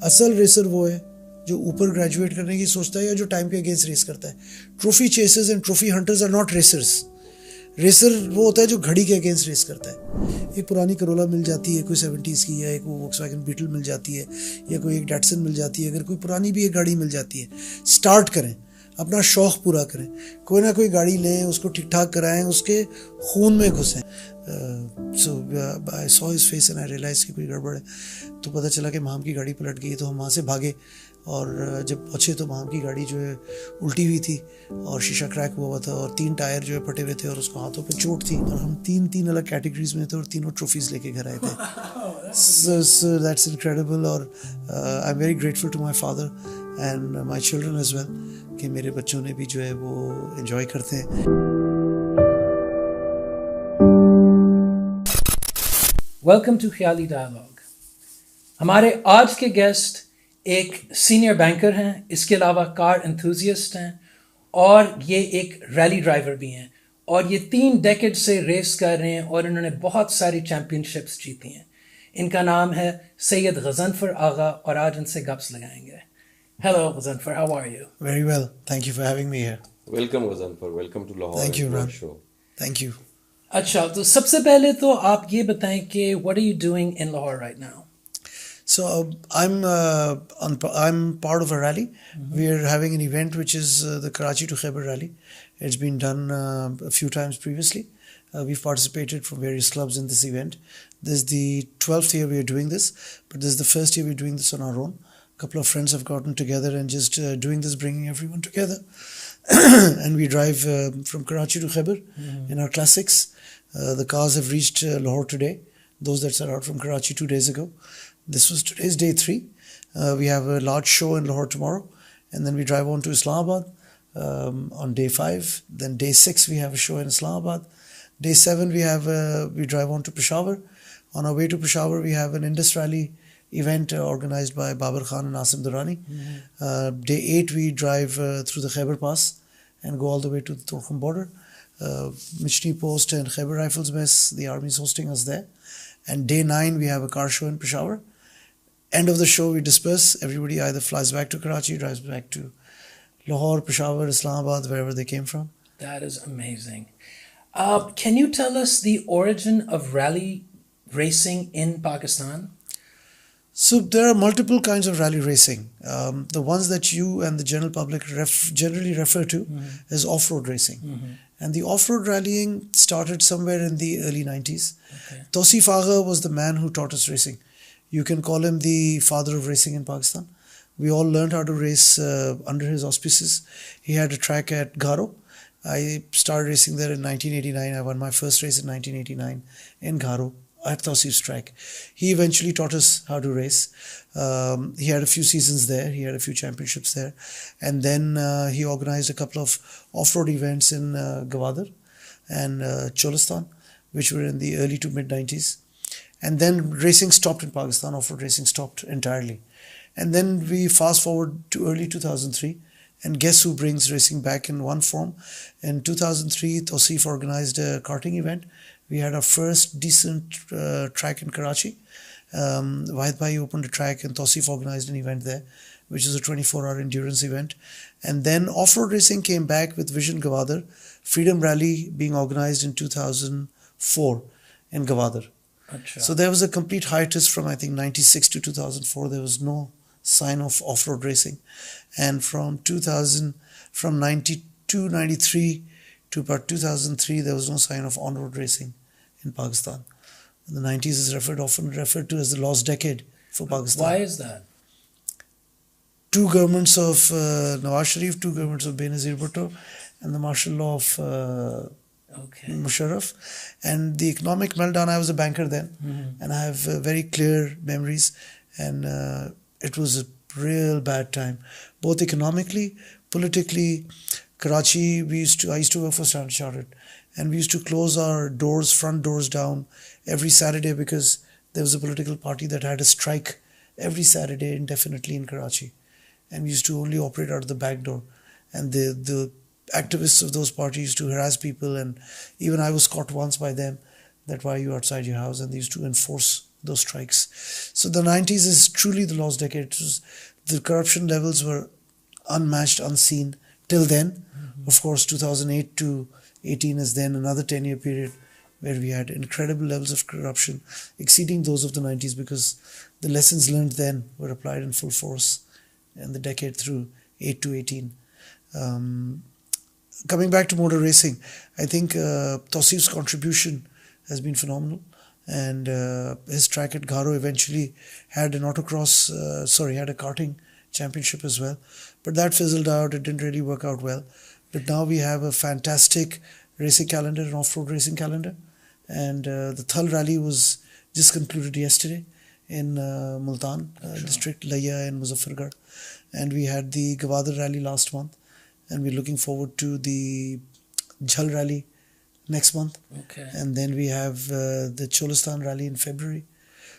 اصل ریسر وہ ہے جو اوپر گریجویٹ کرنے کی سوچتا ہے یا جو ٹائم کے اگینسٹ ریس کرتا ہے. Trophy chasers and trophy hunters are not racers. Racer وہ ہوتا ہے جو گھڑی کے اگینسٹ ریس کرتا ہے. ایک پرانی کرولا مل جاتی ہے کوئی 70s کی, یا ایک وہ ووکس ویگن بیٹل مل جاتی ہے, یا کوئی ایک ڈیٹسن مل جاتی ہے, اگر کوئی پرانی بھی ایک گاڑی مل جاتی ہے, سٹارٹ کریں, اپنا شوق پورا کریں, کوئی نہ کوئی گاڑی لیں, اس کو ٹھیک ٹھاک کرائیں, اس کے خون میں گھسیں. So I saw his face and I realize کہ کوئی گڑبڑ ہے. تو پتہ چلا کہ مام کی گاڑی پلٹ گئی, تو ہم وہاں سے بھاگے, اور جب پہنچے تو مام کی گاڑی جو ہے الٹی ہوئی تھی اور شیشہ کریک ہوا تھا, اور 3 ٹائر جو ہے پھٹے ہوئے تھے, اور اس کو ہاتھوں پہ چوٹ تھی, اور ہم 3 الگ کیٹیگریز میں تھے, اور تینوں ٹرافیز لے کے گھر آئے تھے. So that's incredible, اور I'm very grateful to my father and my children as well کہ میرے بچوں نے بھی جو ہے وہ انجوائے کرتے ہیں. ویلکم ٹو خیالی ڈائلاگ. ہمارے آج کے گیسٹ ایک سینئر بینکر ہیں, اس کے علاوہ کار انتھوزیسٹ ہیں, اور یہ ایک ریلی ڈرائیور بھی ہیں, اور یہ 3 ڈیکیڈ سے ریس کر رہے ہیں, اور انہوں نے بہت ساری چیمپئن شپس جیتی ہیں. ان کا نام ہے سید غضنفر آغا, اور آج ان سے گپس لگائیں گے. Hello Ghazanfar, how are you? Very well, thank you for having me here. Welcome Ghazanfar, welcome to Lahore. Thank you, Imran Imran. Show. Thank you. اچھا, تو سب سے پہلے تو آپ یہ بتائیں کہ what are you doing in Lahore right now? So I'm part of a rally. We are having an event which is the Karachi to Khyber rally. It's been done a few times previously. We've participated from various clubs in this event. This is the 12th year we are doing this, but this is the first year we're doing this on our own. A couple of friends have gotten together and just doing this, bringing everyone together. And we drive from Karachi to Khyber in our classics. The cars have reached Lahore today, those that set out from Karachi 2 days ago. This was today's day 3. We have a large show in Lahore tomorrow, and then we drive on to Islamabad on day 5. Then day 6 we have a show in Islamabad. Day 7 we drive on to Peshawar. On our way to Peshawar we have an Indus Rally event organized by Babar Khan and Asim Durrani. Day 8 we drive through the Khyber Pass and go all the way to the Torkham border. Michni Post and Khyber Rifles Mess, the army is hosting us there. And day 9 we have a car show in Peshawar. End of the show we disperse. Everybody either flies back to Karachi, drives back to Lahore, Peshawar, Islamabad, wherever they came from. That is amazing. Can you tell us the origin of rally racing in Pakistan? So there are multiple kinds of rally racing. The ones that you and the general public generally refer to as off-road racing. And the off-road rallying started somewhere in the early 90s. Okay. Tausif Agha was the man who taught us racing. You can call him the father of racing in Pakistan. We all learned how to race under his auspices. He had a track at Gharo. I started racing there in 1989. I won my first race in 1989 in Gharo at Tausif's track. He eventually taught us how to race. He had a few seasons there. He had a few championships there. And then he organized a couple of off-road events in Gwadar and Cholistan, which were in the early to mid-90s. And then racing stopped in Pakistan. Off-road racing stopped entirely. And then we fast forward to early 2003. And guess who brings racing back in one form? In 2003, Tausif organized a karting event. We had our first decent track in Karachi. Wahid Bhai opened a track and Tausif organized an event there, which is a 24-hour endurance event. And then off-road racing came back with Vision Gwadar, Freedom Rally being organized in 2004 in Gwadar. Achha. So there was a complete hiatus from I think 96 to 2004. There was no sign of off-road racing. And from 92, 93 to about 2003, there was no sign of on-road racing in Pakistan. The 90s is often referred to as the lost decade for Pakistan. Why is that? 2 governments of Nawaz Sharif, 2 governments of Benazir Bhutto, and the martial law of Musharraf, and the economic meltdown. I was a banker then, and I have very clear memories, and it was a real bad time, both economically, politically. Karachi, I used to work for Standard Chartered, and we used to close our doors, front doors down every Saturday because there was a political party that had a strike every Saturday indefinitely in Karachi, and we used to only operate out of the back door. And the activists of those parties used to harass people, and even I was caught once by them that why are you outside your house, and they used to enforce those strikes. So the 90s is truly the lost decade. The corruption levels were unmatched, unseen till then. Of course, 2008 to 18 is then another 10-year period where we had incredible levels of corruption exceeding those of the 90s, because the lessons learned then were applied in full force in the decade through 8 to 18. Coming back to motor racing, I think Tausif's contribution has been phenomenal, and his track at Garo eventually had an had a karting championship as well, but that fizzled out. It didn't really work out well. But now we have a fantastic racing calendar, an off-road racing calendar, and the Thal rally was just concluded yesterday in Multan district, Laya and Muzaffargarh, and we had the Gwadar rally last month, and we're looking forward to the Jhal rally next month. Okay. And then we have the Cholistan rally in February.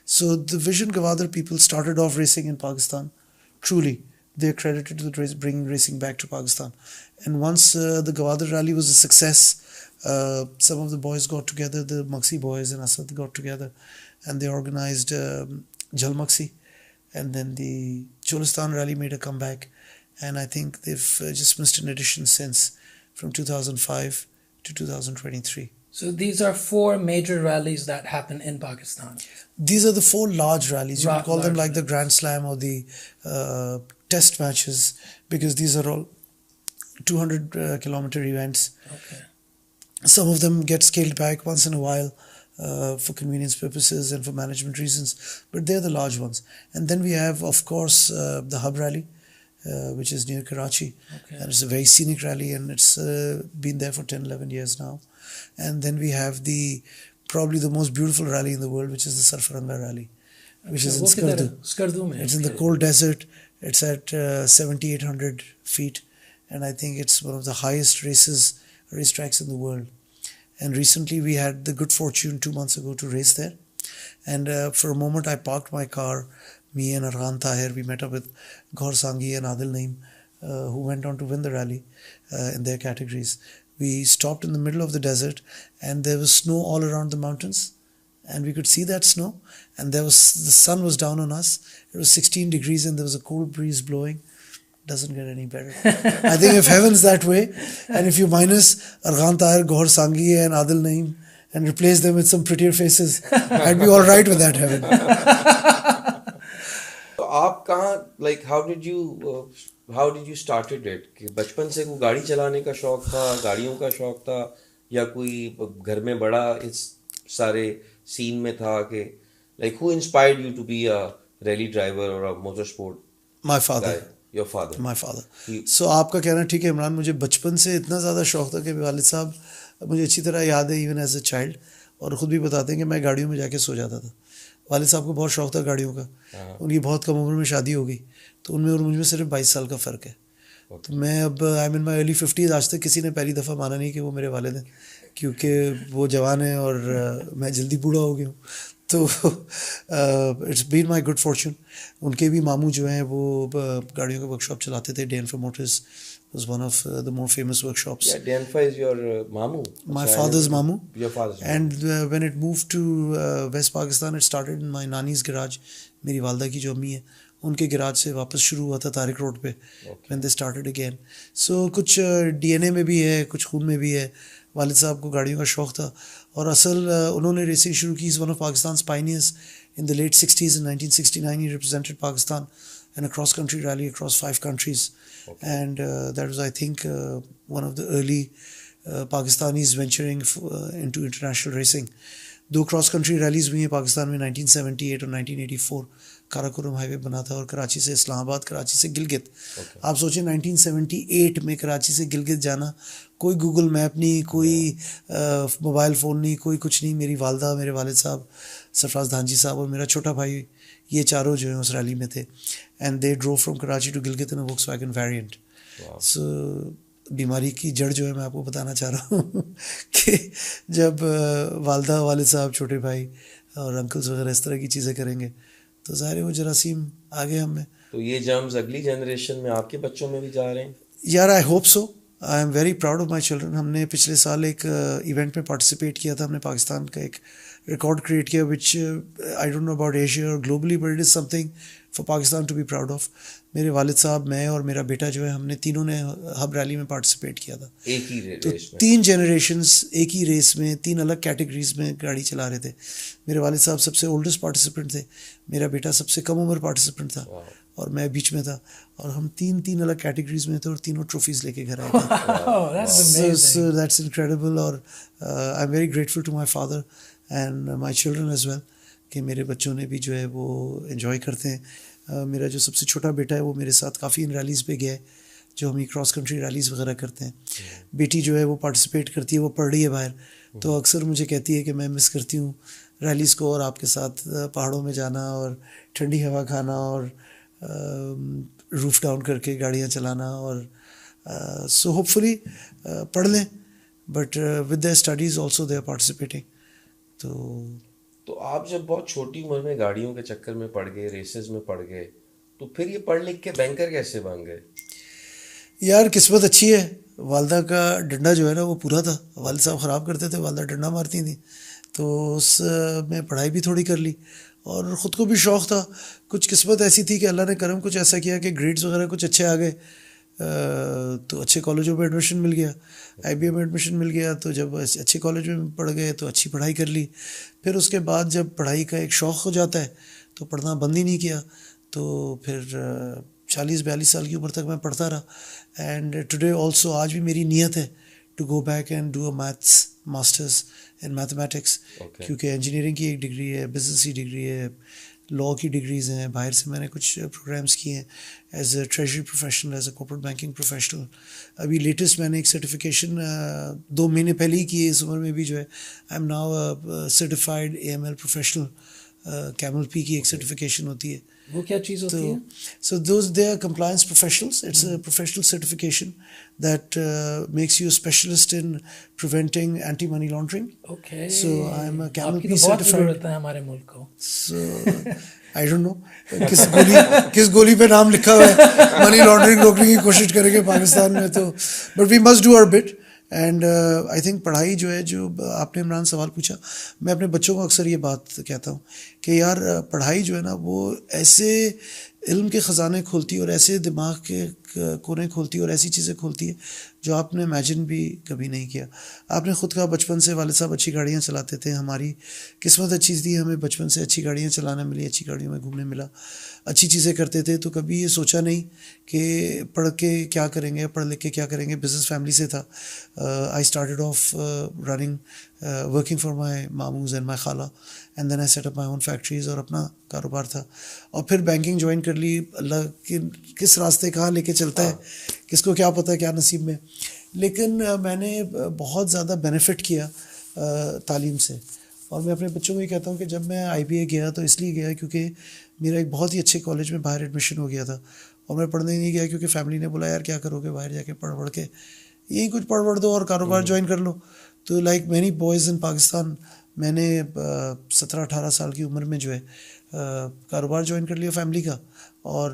So the Vision Gwadar people started off racing in Pakistan. Truly, they're credited with bringing racing back to Pakistan. And once the Gwadar rally was a success, some of the boys got together, the Maxi boys and Asad got together, and they organized Jhal Maxi. And then the Cholistan rally made a comeback. And I think they've just missed an edition since, from 2005 to 2023. So these are 4 major rallies that happen in Pakistan. These are the 4 large rallies. You can call them like the Grand Slam or the test matches, because these are all 200 kilometer events. Okay. Some of them get scaled back once in a while for convenience purposes and for management reasons, but they're the large ones. And then we have, of course, the Hub Rally, which is near Karachi. Okay. And it's a very scenic rally, and it's been there for 10-11 years now. And then we have probably the most beautiful rally in the world, which is the Sarfaranga rally, which is in Skardu. It's in the cold desert. It's at 7,800 feet, and I think it's one of the highest racetracks in the world. And recently we had the good fortune 2 months ago to race there. And for a moment I parked my car, me and Arghan Tahir, we met up with Gaur Sanghi and Adil Naeem, who went on to win the rally in their categories. We stopped in the middle of the desert, and there was snow all around the mountains, and we could see that snow, and the sun was down on us. It was 16 degrees and there was a cold breeze blowing. Doesn't get any better. I think if heaven's that way, and if you minus Arghan Tahir, Gaur Sanghi and Adil Naeem and replace them with some prettier faces, I'd be all right with that heaven. So آپ کہاں, like how did you started it? کہ بچپن سے کوئی گاڑی چلانے کا شوق تھا, گاڑیوں کا شوق تھا, یا کوئی گھر میں بڑا اس سارے سین میں تھا کہ like who inspired you to be a rally driver or a motorsport? My father. Your father. My father. So آپ کا کہنا ٹھیک ہے عمران, مجھے بچپن سے اتنا زیادہ شوق تھا کہ والد صاحب, مجھے اچھی طرح یاد ہے ایون ایز اے چائلڈ, اور خود بھی بتاتے ہیں کہ میں گاڑیوں میں جا کے سو جاتا تھا. والد صاحب کو بہت شوق تھا گاڑیوں کا. ان کی بہت کم عمر میں شادی ہو گئی, تو ان میں اور مجھ میں صرف 22 سال کا فرق ہے. تو میں اب I am in my early 50s, آج تک کسی نے پہلی دفعہ مانا نہیں کہ وہ میرے والد ہیں, کیونکہ وہ جوان ہیں اور میں جلدی بوڑھا ہو گیا ہوں. تو it's been my good fortune. ان کے بھی ماموں جو ہیں وہ گاڑیوں کا ورک شاپ چلاتے تھے. ڈینفا Motors was one of the more famous workshops. Yeah, Denfa is your mamu. My father's mamu. Your father's mamu. And when it moved to West Pakistan, it started in my nani's garage. میری والدہ کی جو امی ہے ان کے grudge سے واپس شروع ہوا تھا طارق روڈ پہ. when they started again. So کچھ ڈی این اے میں بھی ہے, کچھ خون میں بھی ہے. والد صاحب کو گاڑیوں کا شوق تھا, اور اصل انہوں نے ریسنگ شروع کی. one of Pakistan's pioneers in the late 60s. In 1969 he represented Pakistan in a cross-country rally across 5 countries. Okay. And that was, I think, one of the early Pakistanis venturing into international racing. 2 cross-country rallies ہوئی ہیں پاکستان میں 1978 اور 1984. کاراکورم high وے بنا تھا, اور کراچی سے اسلام آباد, کراچی سے گلگت. آپ سوچیں 1978 میں کراچی سے گلگت جانا, کوئی گوگل میپ نہیں, کوئی موبائل فون نہیں, کوئی کچھ نہیں. میری والدہ, میرے والد صاحب, سرفراز دھانجی صاحب اور میرا چھوٹا بھائی, یہ چاروں جو ہیں اس ریلی میں تھے. And they drove from Karachi to Gilgit in a volkswagen variant. So بیماری کی جڑ جو ہے میں آپ کو بتانا چاہ رہا ہوں کہ جب والدہ, والد صاحب, چھوٹے بھائی اور انکلز وغیرہ اس طرح کی چیزیں کریں گے تو ظاہر ہے وہ جراثیم آگے ہم میں. تو یہ جرمز اگلی جنریشن میں آپ کے بچوں میں بھی جا رہے ہیں؟ یار I hope so. I am very proud of my children. ہم نے پچھلے سال ایک ایونٹ میں پارٹیسپیٹ کیا تھا. ہم نے پاکستان کا ایک ریکارڈ کریٹ کیا which I don't know about Asia اور globally but it is something for Pakistan to be proud of. میرے والد صاحب, میں اور میرا بیٹا جو ہے, ہم نے تینوں نے ہب ریلی میں پارٹیسپیٹ کیا تھا. ایک ہی تو ریس میں 3 جنریشنز ایک ہی ریس میں 3 الگ کیٹیگریز میں گاڑی چلا رہے تھے. میرے والد صاحب سب سے اولڈسٹ پارٹیسپینٹ تھے, میرا بیٹا سب سے کم عمر پارٹیسپینٹ تھا, اور میں بیچ میں تھا, اور ہم 3 الگ کیٹیگریز میں تھے اور تینوں ٹرافیز لے کے گھر آئے تھے. So that's incredible, اور I'm very grateful to my father and my children as well کہ میرے بچوں نے بھی جو ہے وہ انجوائے کرتے ہیں. میرا جو سب سے چھوٹا بیٹا ہے وہ میرے ساتھ کافی ان ریلیز پہ گیا ہے, جو ہم یہ کراس کنٹری ریلیز وغیرہ کرتے ہیں. بیٹی جو ہے وہ پارٹیسپیٹ کرتی ہے, وہ پڑھ رہی ہے باہر, تو اکثر مجھے کہتی ہے کہ میں مس کرتی ہوں ریلیز کو اور آپ کے ساتھ پہاڑوں میں جانا اور ٹھنڈی ہوا کھانا اور روف ڈاؤن کر کے گاڑیاں چلانا. اور سو ہوپ فلی پڑھ لیں, but with the studies also they are participating. تو آپ جب بہت چھوٹی عمر میں گاڑیوں کے چکر میں پڑ گئے, ریسز میں پڑ گئے, تو پھر یہ پڑھ لکھ کے بینکر کیسے بن گئے؟ یار قسمت اچھی ہے. والدہ کا ڈنڈا جو ہے نا وہ پورا تھا. والد صاحب خراب کرتے تھے, والدہ ڈنڈا مارتی تھیں, تو اس میں پڑھائی بھی تھوڑی کر لی, اور خود کو بھی شوق تھا. کچھ قسمت ایسی تھی کہ اللہ نے کرم کچھ ایسا کیا کہ گریڈز وغیرہ کچھ اچھے آ گئے, تو اچھے کالجوں میں ایڈمیشن مل گیا, آئی بی ایم میں ایڈمیشن مل گیا. تو جب اچھے کالج میں پڑھ گئے تو اچھی پڑھائی کر لی. پھر اس کے بعد جب پڑھائی کا ایک شوق ہو جاتا ہے تو پڑھنا بند ہی نہیں کیا. تو پھر 40-42 سال کی عمر تک میں پڑھتا رہا. اینڈ ٹوڈے آلسو, آج بھی میری نیت ہے to go back and do a maths masters in mathematics, کیونکہ انجینئرنگ کی ایک ڈگری ہے, بزنس کی ڈگری ہے, لا کی ڈگریز ہیں. باہر سے میں نے کچھ پروگرامس کیے ہیں as a treasury professional, as a corporate banking professional. ابھی لیٹسٹ میں نے ایک سرٹیفکیشن 2 مہینے پہلے ہی کی ہے, اس عمر میں بھی جو ہے. I am now certified AML professional. کیمل پی کی ایک سرٹیفکیشن ہوتی ہے. وہ کیا چیز ہوتی ہے؟ So those they are compliance professionals. It's a professional certification that makes you a specialist in preventing anti-money laundering. Okay. So I am a Camel P بہت certified. ضرورت ہے ہمارے ملک کو. So I don't know کس گولی پہ نام لکھا ہوا ہے منی لانڈرنگ روکنے کی کوشش کریں گے پاکستان میں, تو but we must do our bit. And I think پڑھائی جو ہے, جو آپ نے عمران سوال پوچھا, میں اپنے بچوں کو اکثر یہ بات کہتا ہوں کہ یار پڑھائی جو ہے نا وہ ایسے علم کے خزانے کھولتی ہے اور ایسے دماغ کے کونے کھولتی ہے اور ایسی چیزیں کھولتی ہے جو آپ نے امیجن بھی کبھی نہیں کیا. آپ نے خود کہا بچپن سے والد صاحب اچھی گاڑیاں چلاتے تھے. ہماری قسمت اچھی تھی, ہمیں بچپن سے اچھی گاڑیاں چلانا ملی, اچھی گاڑیوں میں گھومنے ملا, اچھی چیزیں کرتے تھے. تو کبھی یہ سوچا نہیں کہ پڑھ کے کیا کریں گے, پڑھ لکھ کے کیا کریں گے. بزنس فیملی سے تھا. I started off running working for my ماموز اینڈ مائی خالہ, and then I set up my own factories, اور اپنا کاروبار تھا. اور پھر بینکنگ جوائن کر لی. اللہ کس راستے کہاں لے کے چلتا ہے کس کو کیا پتہ کیا نصیب میں. لیکن میں نے بہت زیادہ بینیفٹ کیا تعلیم سے. اور میں اپنے بچوں کو یہ کہتا ہوں کہ جب میں IBA گیا تو اس لیے گیا کیونکہ میرا ایک بہت ہی اچھے کالج میں باہر ایڈمیشن ہو گیا تھا, اور میں پڑھنے نہیں گیا کیونکہ فیملی نے بولا یار کیا کرو گے باہر جا کے پڑھ کے, یہی کچھ پڑھ دو اور کاروبار جوائن کر لو. تو like many boys in Pakistan, میں نے 17-18 سال کی عمر میں جو ہے کاروبار جوائن کر لیا فیملی کا, اور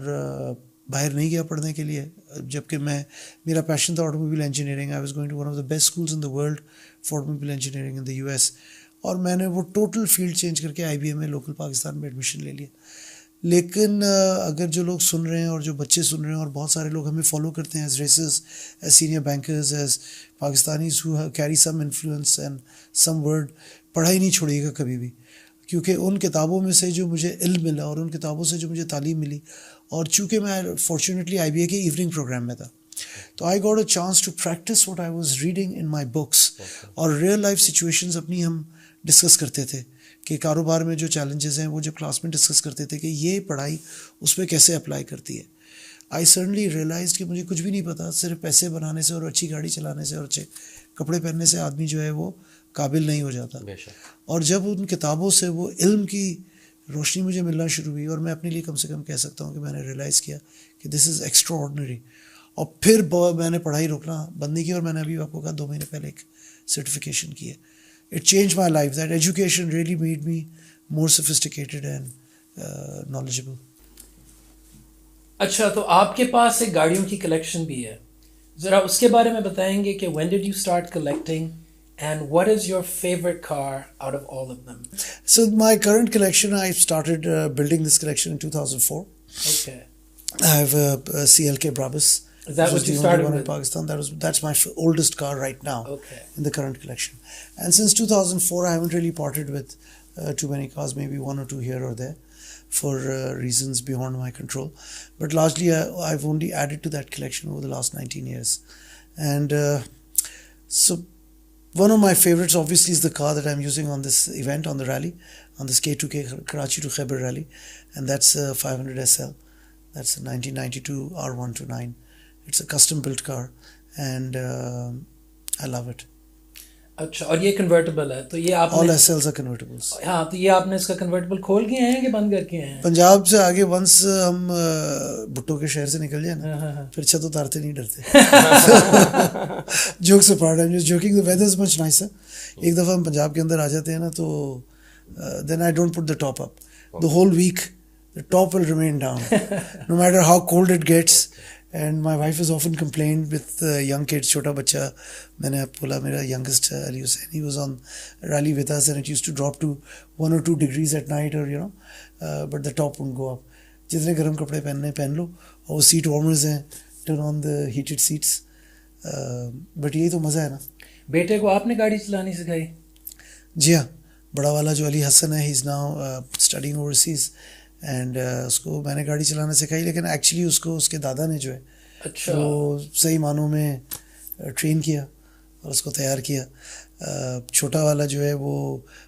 باہر نہیں گیا پڑھنے کے لیے. جبکہ میرا پیشن تھا automobile engineering. I was going to one of the best schools in the world for automobile engineering in the US, اور میں نے وہ ٹوٹل فیلڈ چینج کر کے IBA میں لوکل پاکستان میں ایڈمیشن لے لیا. لیکن اگر جو لوگ سن رہے ہیں اور جو بچے سن رہے ہیں, اور بہت سارے لوگ ہمیں فالو کرتے ہیں as racers, as senior bankers, as Pakistanis who carry some influence and some word, پڑھائی نہیں چھوڑیے گا کبھی بھی, کیونکہ ان کتابوں میں سے جو مجھے علم ملا اور ان کتابوں سے جو مجھے تعلیم ملی, اور چونکہ میں فارچونیٹلی IBA کے ایوننگ پروگرام میں تھا, تو I got a chance to practice what I was reading in my books. اور ریئل لائف سچویشنز اپنی ہم ڈسکس کرتے تھے کہ کاروبار میں جو چیلنجز ہیں وہ جب کلاس میں ڈسکس کرتے تھے کہ یہ پڑھائی اس پہ کیسے اپلائی کرتی ہے. آئی سڈنلی ریئلائزڈ کہ مجھے کچھ بھی نہیں پتا, صرف پیسے بنانے سے اور اچھی گاڑی چلانے سے اور اچھے کپڑے پہننے سے آدمی جو ہے وہ قابل نہیں ہو جاتا. اور جب ان کتابوں سے وہ علم کی روشنی مجھے ملنا شروع ہوئی, اور میں اپنے لیے کم سے کم کہہ سکتا ہوں کہ میں نے ریئلائز کیا کہ دس از ایکسٹرا آرڈنری. اور پھر میں نے پڑھائی روکنا بند نہیں کی, اور میں نے ابھی آپ کو کہا 2 مہینے پہلے ایک سرٹیفکیشن کی ہے. It changed my life. That education really made me more sophisticated and knowledgeable. اچھا, تو آپ کے پاس ایک گاڑیوں کی کلیکشن بھی ہے. ذرا اس کے بارے میں بتائیں گے کہ when did you start collecting and what is your favorite car out of all of them? So my current collection, I started building this collection in 2004. Okay. I have a CLK Brabus. Is that which what you the started only one with? in Pakistan. That's my oldest car right now. Okay. In the current collection. And since 2004, I haven't really parted with too many cars, maybe one or two here or there, for reasons beyond my control. But largely, I've only added to that collection over the last 19 years. And so one of my favorites, obviously, is the car that I'm using on this event, on the rally, on this K2K Karachi to Khyber rally. And that's a 500 SL. That's a 1992 R129. It's a custom built car. And I love it. اچھا اور یہ convertible ہے تو یہ آپ All SLs are convertibles. ہاں تو یہ آپ نے اس کا کنورٹیبل کھول کے ہیں کہ بند کر کے ہیں؟ پنجاب سے آگے ونس ہم بھٹو کے شہر سے نکل جائیں نا پھر چھت اتارتے نہیں ڈرتے. Jokes apart, I'm just joking. The weather is much nicer. ایک دفعہ ہم پنجاب کے اندر آ جاتے ہیں نا تو then I don't put the top up. The whole week the top will remain down no matter how cold it gets. And my wife has often complained with young kids, چھوٹا بچہ, میں نے بولا میرا youngest Ali Hussain, he was on rally with us and it used to drop to 1 or 2 degrees at night, or you know, but the top wouldn't go up. جتنے گرم کپڑے پہننے پہن لو, اور وہ سیٹ وارمرز ہیں, turn on the heated seats. But یہی تو مزہ ہے نا. بیٹے کو آپ نے گاڑی چلانی سکھائی؟ جی ہاں, بڑا والا جو علی حسن ہے, he is now studying overseas, and اس کو میں نے گاڑی چلانا سکھائی, لیکن ایکچولی اس کو اس کے دادا نے جو ہے اچھا وہ صحیح معنوں میں ٹرین کیا اور اس کو تیار کیا. چھوٹا والا جو ہے وہ,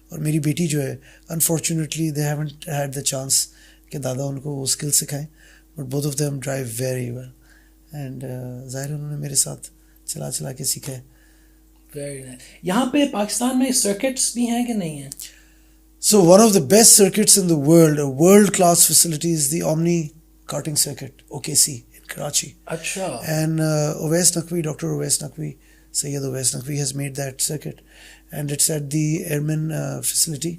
اور میری بیٹی جو ہے, unfortunately they haven't had the chance کہ دادا ان کو وہ اسکل سکھائیں, but both of them drive very well, and ظاہر انہوں نے میرے ساتھ چلا چلا کے سیکھا ہے. Very nice. یہاں پہ پاکستان میں سرکٹس بھی ہیں کہ نہیں ہیں؟ So one of the best circuits in the world, a world-class facility, is the Omni Karting Circuit, OKC, in Karachi. اچھا. And Uwais Naqvi, Dr. Uwais Naqvi, Sayyid Uwais Naqvi has made that circuit. And it's at the Airman facility,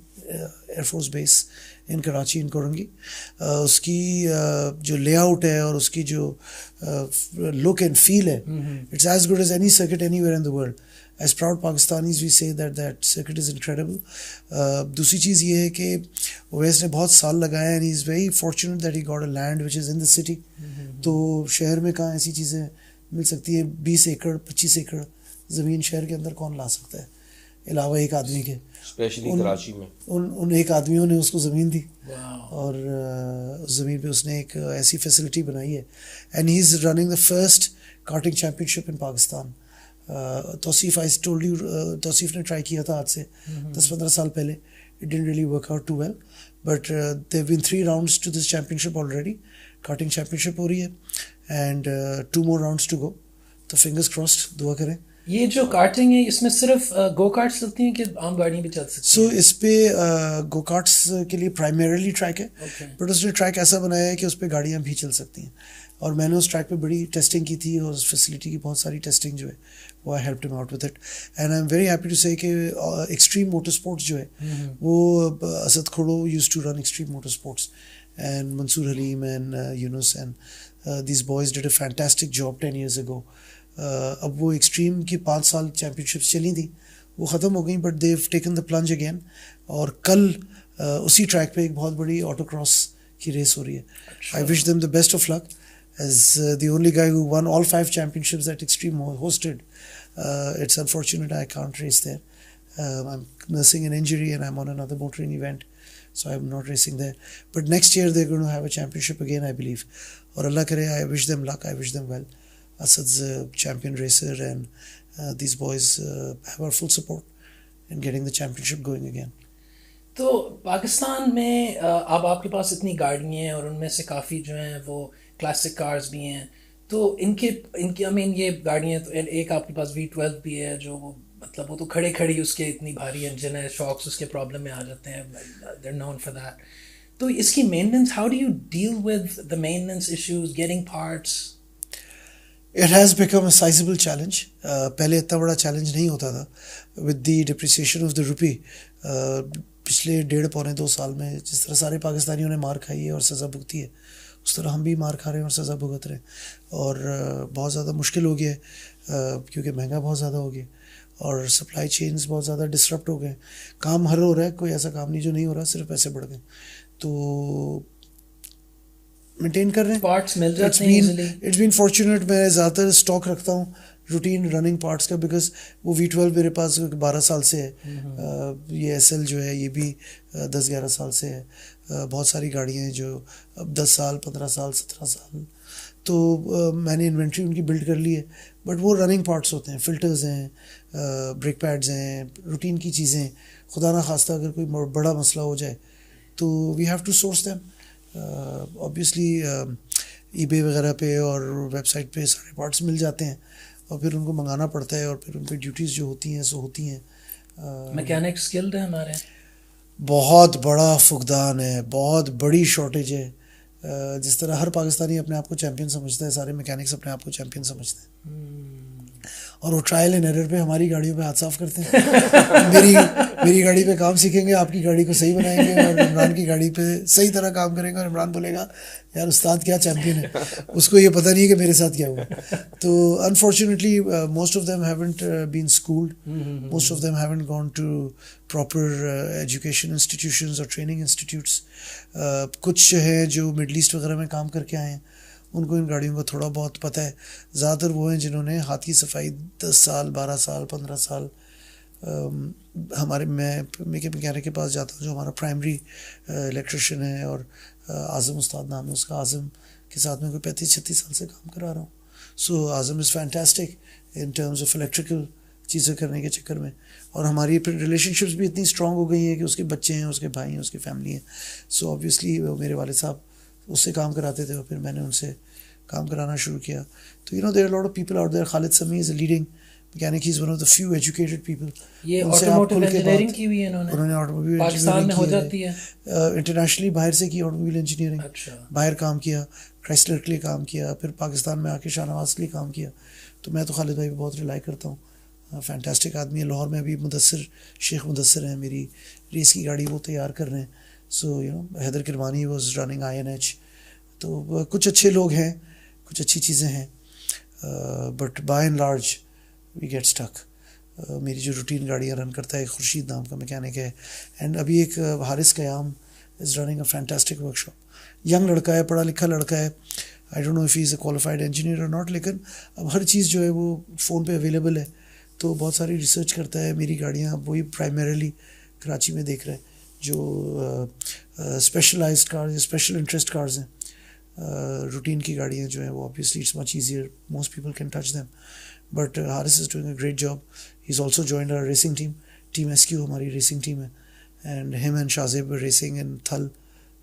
Air Force Base in Karachi, in Korangi. اس کی جو lay out ہے اور اس کی جو look and feel ہے, it's as good as any circuit anywhere in the world. As proud Pakistanis, we say that circuit is incredible. دوسری چیز یہ ہے کہ اویس نے بہت سال لگایا, and he is very fortunate that he got a land which is in the city. تو شہر میں کہاں ایسی چیزیں مل سکتی ہیں؟ 20 ایکڑ 25 ایکڑ زمین شہر کے اندر کون لا سکتا ہے علاوہ ایک آدمی کے؟ اسپیشلی کراچی میں ان ایک آدمیوں نے اس کو زمین دی, اور اس زمین پہ اس نے ایک ایسی فیسلٹی بنائی ہے. And he is running the first karting championship in Pakistan. Tauseef, I told you, Tauseef نے ٹرائی کیا تھا آج سے 10-15 سال پہلے. It didn't really work out too well, but they have been 3 rounds to this championship already. Karting championship ہو رہی ہے, and 2 more rounds to go. تو فنگرس کراسڈ, دعا کریں. یہ جو کارٹنگ ہے اس میں صرف گو کارٹ چلتی ہیں کہ عام گاڑیاں بھی چل سکتی ہیں؟ سو اس پہ گو کارٹس کے لیے پرائمریلی ٹریک ہے, بٹ اس نے ٹریک ایسا بنایا ہے کہ اس پہ گاڑیاں بھی چل سکتی ہیں. اور میں نے اس ٹریک پہ بڑی ٹیسٹنگ کی تھی, اور اس فیسلٹی کی بہت ساری ٹیسٹنگ جو ہے وہ آئی ہیلپڈ ہم out with it. And I am very happy to say کہ ایکسٹریم موٹر اسپورٹس جو ہے وہ Asad Khuhro used to run Extreme Motor Sports, and Mansoor Haleem and Younis and these boys did a fantastic job 10 years ago. اب وہ extreme کی 5 سال champion ships چلی تھیں, وہ ختم ہو گئیں, but they've taken the plunge again. اور کل اسی ٹریک پہ ایک بہت بڑی آٹو کراس کی ریس ہو رہی ہے. I wish them the best of luck as the only guy who won all 5 championships that Extreme hosted. It's unfortunate I can't race there. I'm nursing an injury and I'm on another motoring event, so I'm not racing there. But next year they're going to have a championship again, I believe. Aur Allah kare, I wish them luck, I wish them well. Asad's a champion racer, and these boys have our full support in getting the championship going again. تو پاکستان میں اب آپ کے پاس اتنی گاڑیاں ہیں اور ان میں سے کافی جو ہیں وہ کلاسک کارز بھی ہیں, تو ان کے آئی مین یہ گاڑیاں تو ایک آپ کے پاس V12 بھی ہے جو وہ مطلب وہ تو کھڑی اس کے اتنی بھاری انجن ہے, شاکس اس کے پرابلم میں آ جاتے ہیں, they are known for that. تو اس کی maintenance, how do you deal with the maintenance issues, getting parts? It has become a sizable challenge. پہلے اتنا بڑا چیلنج نہیں ہوتا تھا with the depreciation of the rupee. پچھلے 1.5-2 سال میں جس طرح سارے پاکستانیوں نے مار کھائی ہے اور سزا بھگتی ہے, اس طرح ہم بھی مار کھا رہے ہیں اور سزا بھگت رہے ہیں، اور بہت زیادہ مشکل ہو گیا ہے کیونکہ مہنگا بہت زیادہ ہو گیا اور سپلائی چینز بہت زیادہ ڈسرپٹ ہو گئے. کام ہر ہو رہا ہے، کوئی ایسا کام نہیں جو نہیں ہو رہا، صرف پیسے بڑھ گئے. تو مینٹین کر رہے ہیں. پارٹس مل جاتے ہیں ایزیلی. It's been fortunate. میں زیادہ تر اسٹاک رکھتا ہوں روٹین رننگ پارٹس کا، بیکاز وہ V12 میرے پاس 12 سال سے ہے. یہ SL جو ہے یہ بھی 10-11 سال سے ہے. بہت ساری گاڑیاں ہیں جو اب 10 سال 15 سال 17 سال. تو میں نے انوینٹری ان کی بلڈ کر لی ہے، بٹ وہ رننگ پارٹس ہوتے ہیں، فلٹرز ہیں، بریک پیڈز ہیں، روٹین کی چیزیں. خدا نہ خواستہ اگر کوئی بڑا مسئلہ ہو جائے تو we have to source them. Obviously eBay وغیرہ پہ اور ویب سائٹ پہ سارے پارٹس مل جاتے ہیں اور پھر ان کو منگانا پڑتا ہے اور پھر ان پہ ڈیوٹیز جو ہوتی ہیں سو ہوتی ہیں. میکینک اسکلڈ ہے ہمارے؟ بہت بڑا فقدان ہے، بہت بڑی شارٹیج ہے. جس طرح ہر پاکستانی اپنے آپ کو چیمپئن سمجھتا ہے، سارے میکینکس اپنے آپ کو چیمپئن سمجھتے ہیں اور وہ ٹرائل اینڈ ایرر پہ ہماری گاڑیوں پہ ہاتھ صاف کرتے ہیں. میری گاڑی پہ کام سیکھیں گے، آپ کی گاڑی کو صحیح بنائیں گے، اور عمران کی گاڑی پہ صحیح طرح کام کریں گے اور عمران بولے گا یار استاد کیا چیمپئن ہے، اس کو یہ پتہ نہیں ہے کہ میرے ساتھ کیا ہوا. تو unfortunately most of them haven't been schooled, most of them haven't gone to proper education institutions اور ٹریننگ انسٹیٹیوٹس. کچھ ہیں جو مڈل ایسٹ وغیرہ میں کام کر کے آئے ہیں، ان کو ان گاڑیوں کا تھوڑا بہت پتہ ہے. زیادہ تر وہ ہیں جنہوں نے ہاتھ کی صفائی 10 سال 12 سال 15 سال. میں میکینک کے پاس جاتا ہوں جو ہمارا پرائمری الیکٹریشین ہے، اور اعظم استاد نام ہے اس کا. اعظم کے ساتھ میں کوئی 35-36 سال سے کام کرا رہا ہوں. So Azam is fantastic in terms of electrical چیزیں کرنے کے چکر میں. اور ہماری پھر ریلیشن شپس بھی اتنی اسٹرانگ ہو گئی ہیں کہ اس کے بچے ہیں، اس کے بھائی ہیں، اس کی فیملی ہیں. سو آبویسلی میرے والد صاحب اس سے کام کراتے تھے اور پھر میں نے ان سے کام کرانا شروع کیا. تو there are lot of people out there. Khalid Sami is a leading mechanic, he is one of the few educated people. یہ آٹوموٹیو انجینئرنگ کی ہوئی ہے انہوں نے آٹوموبائل پاکستان میں ہو جاتی ہے انٹرنیشنلی، باہر سے کی آٹوموبائل انجینئرنگ. اچھا. باہر کام کیا، کرائسلر کے لیے کام کیا، پھر پاکستان میں آ کے شاہ نواز کے لیے کام کیا. تو میں تو خالد بھائی پہ بہت ریلائی کرتا ہوں. فینٹاسٹک آدمی ہے. لاہور میں ابھی شیخ مدثر ہیں، میری ریس کی گاڑی وہ تیار کر رہے ہیں. So Haider Kirmani was running INH. تو کچھ اچھے لوگ ہیں، کچھ اچھی چیزیں ہیں، but by and large we get stuck. میری جو روٹین گاڑیاں رن کرتا ہے ایک خورشید نام کا میکینک ہے. اینڈ ابھی ایک Haris Qayyum is running a fantastic workshop. Young لڑکا ہے، پڑھا لکھا لڑکا ہے. I don't know if he is a qualified engineer اور ناٹ، لیکن اب ہر چیز جو ہے وہ فون پہ اویلیبل ہے. تو بہت ساری ریسرچ کرتا ہے. میری گاڑیاں اب وہی پرائمریلی کراچی میں دیکھ رہے ہیں جو specialized cars, special interest cars ہیں. روٹین کی گاڑیاں جو ہیں وہ obviously it's much easier, most people can touch them, but Haris is doing a great job. He's also joined our racing team, Team SQ ہماری ریسنگ ٹیم ہے, and him and Shazib were racing in Thal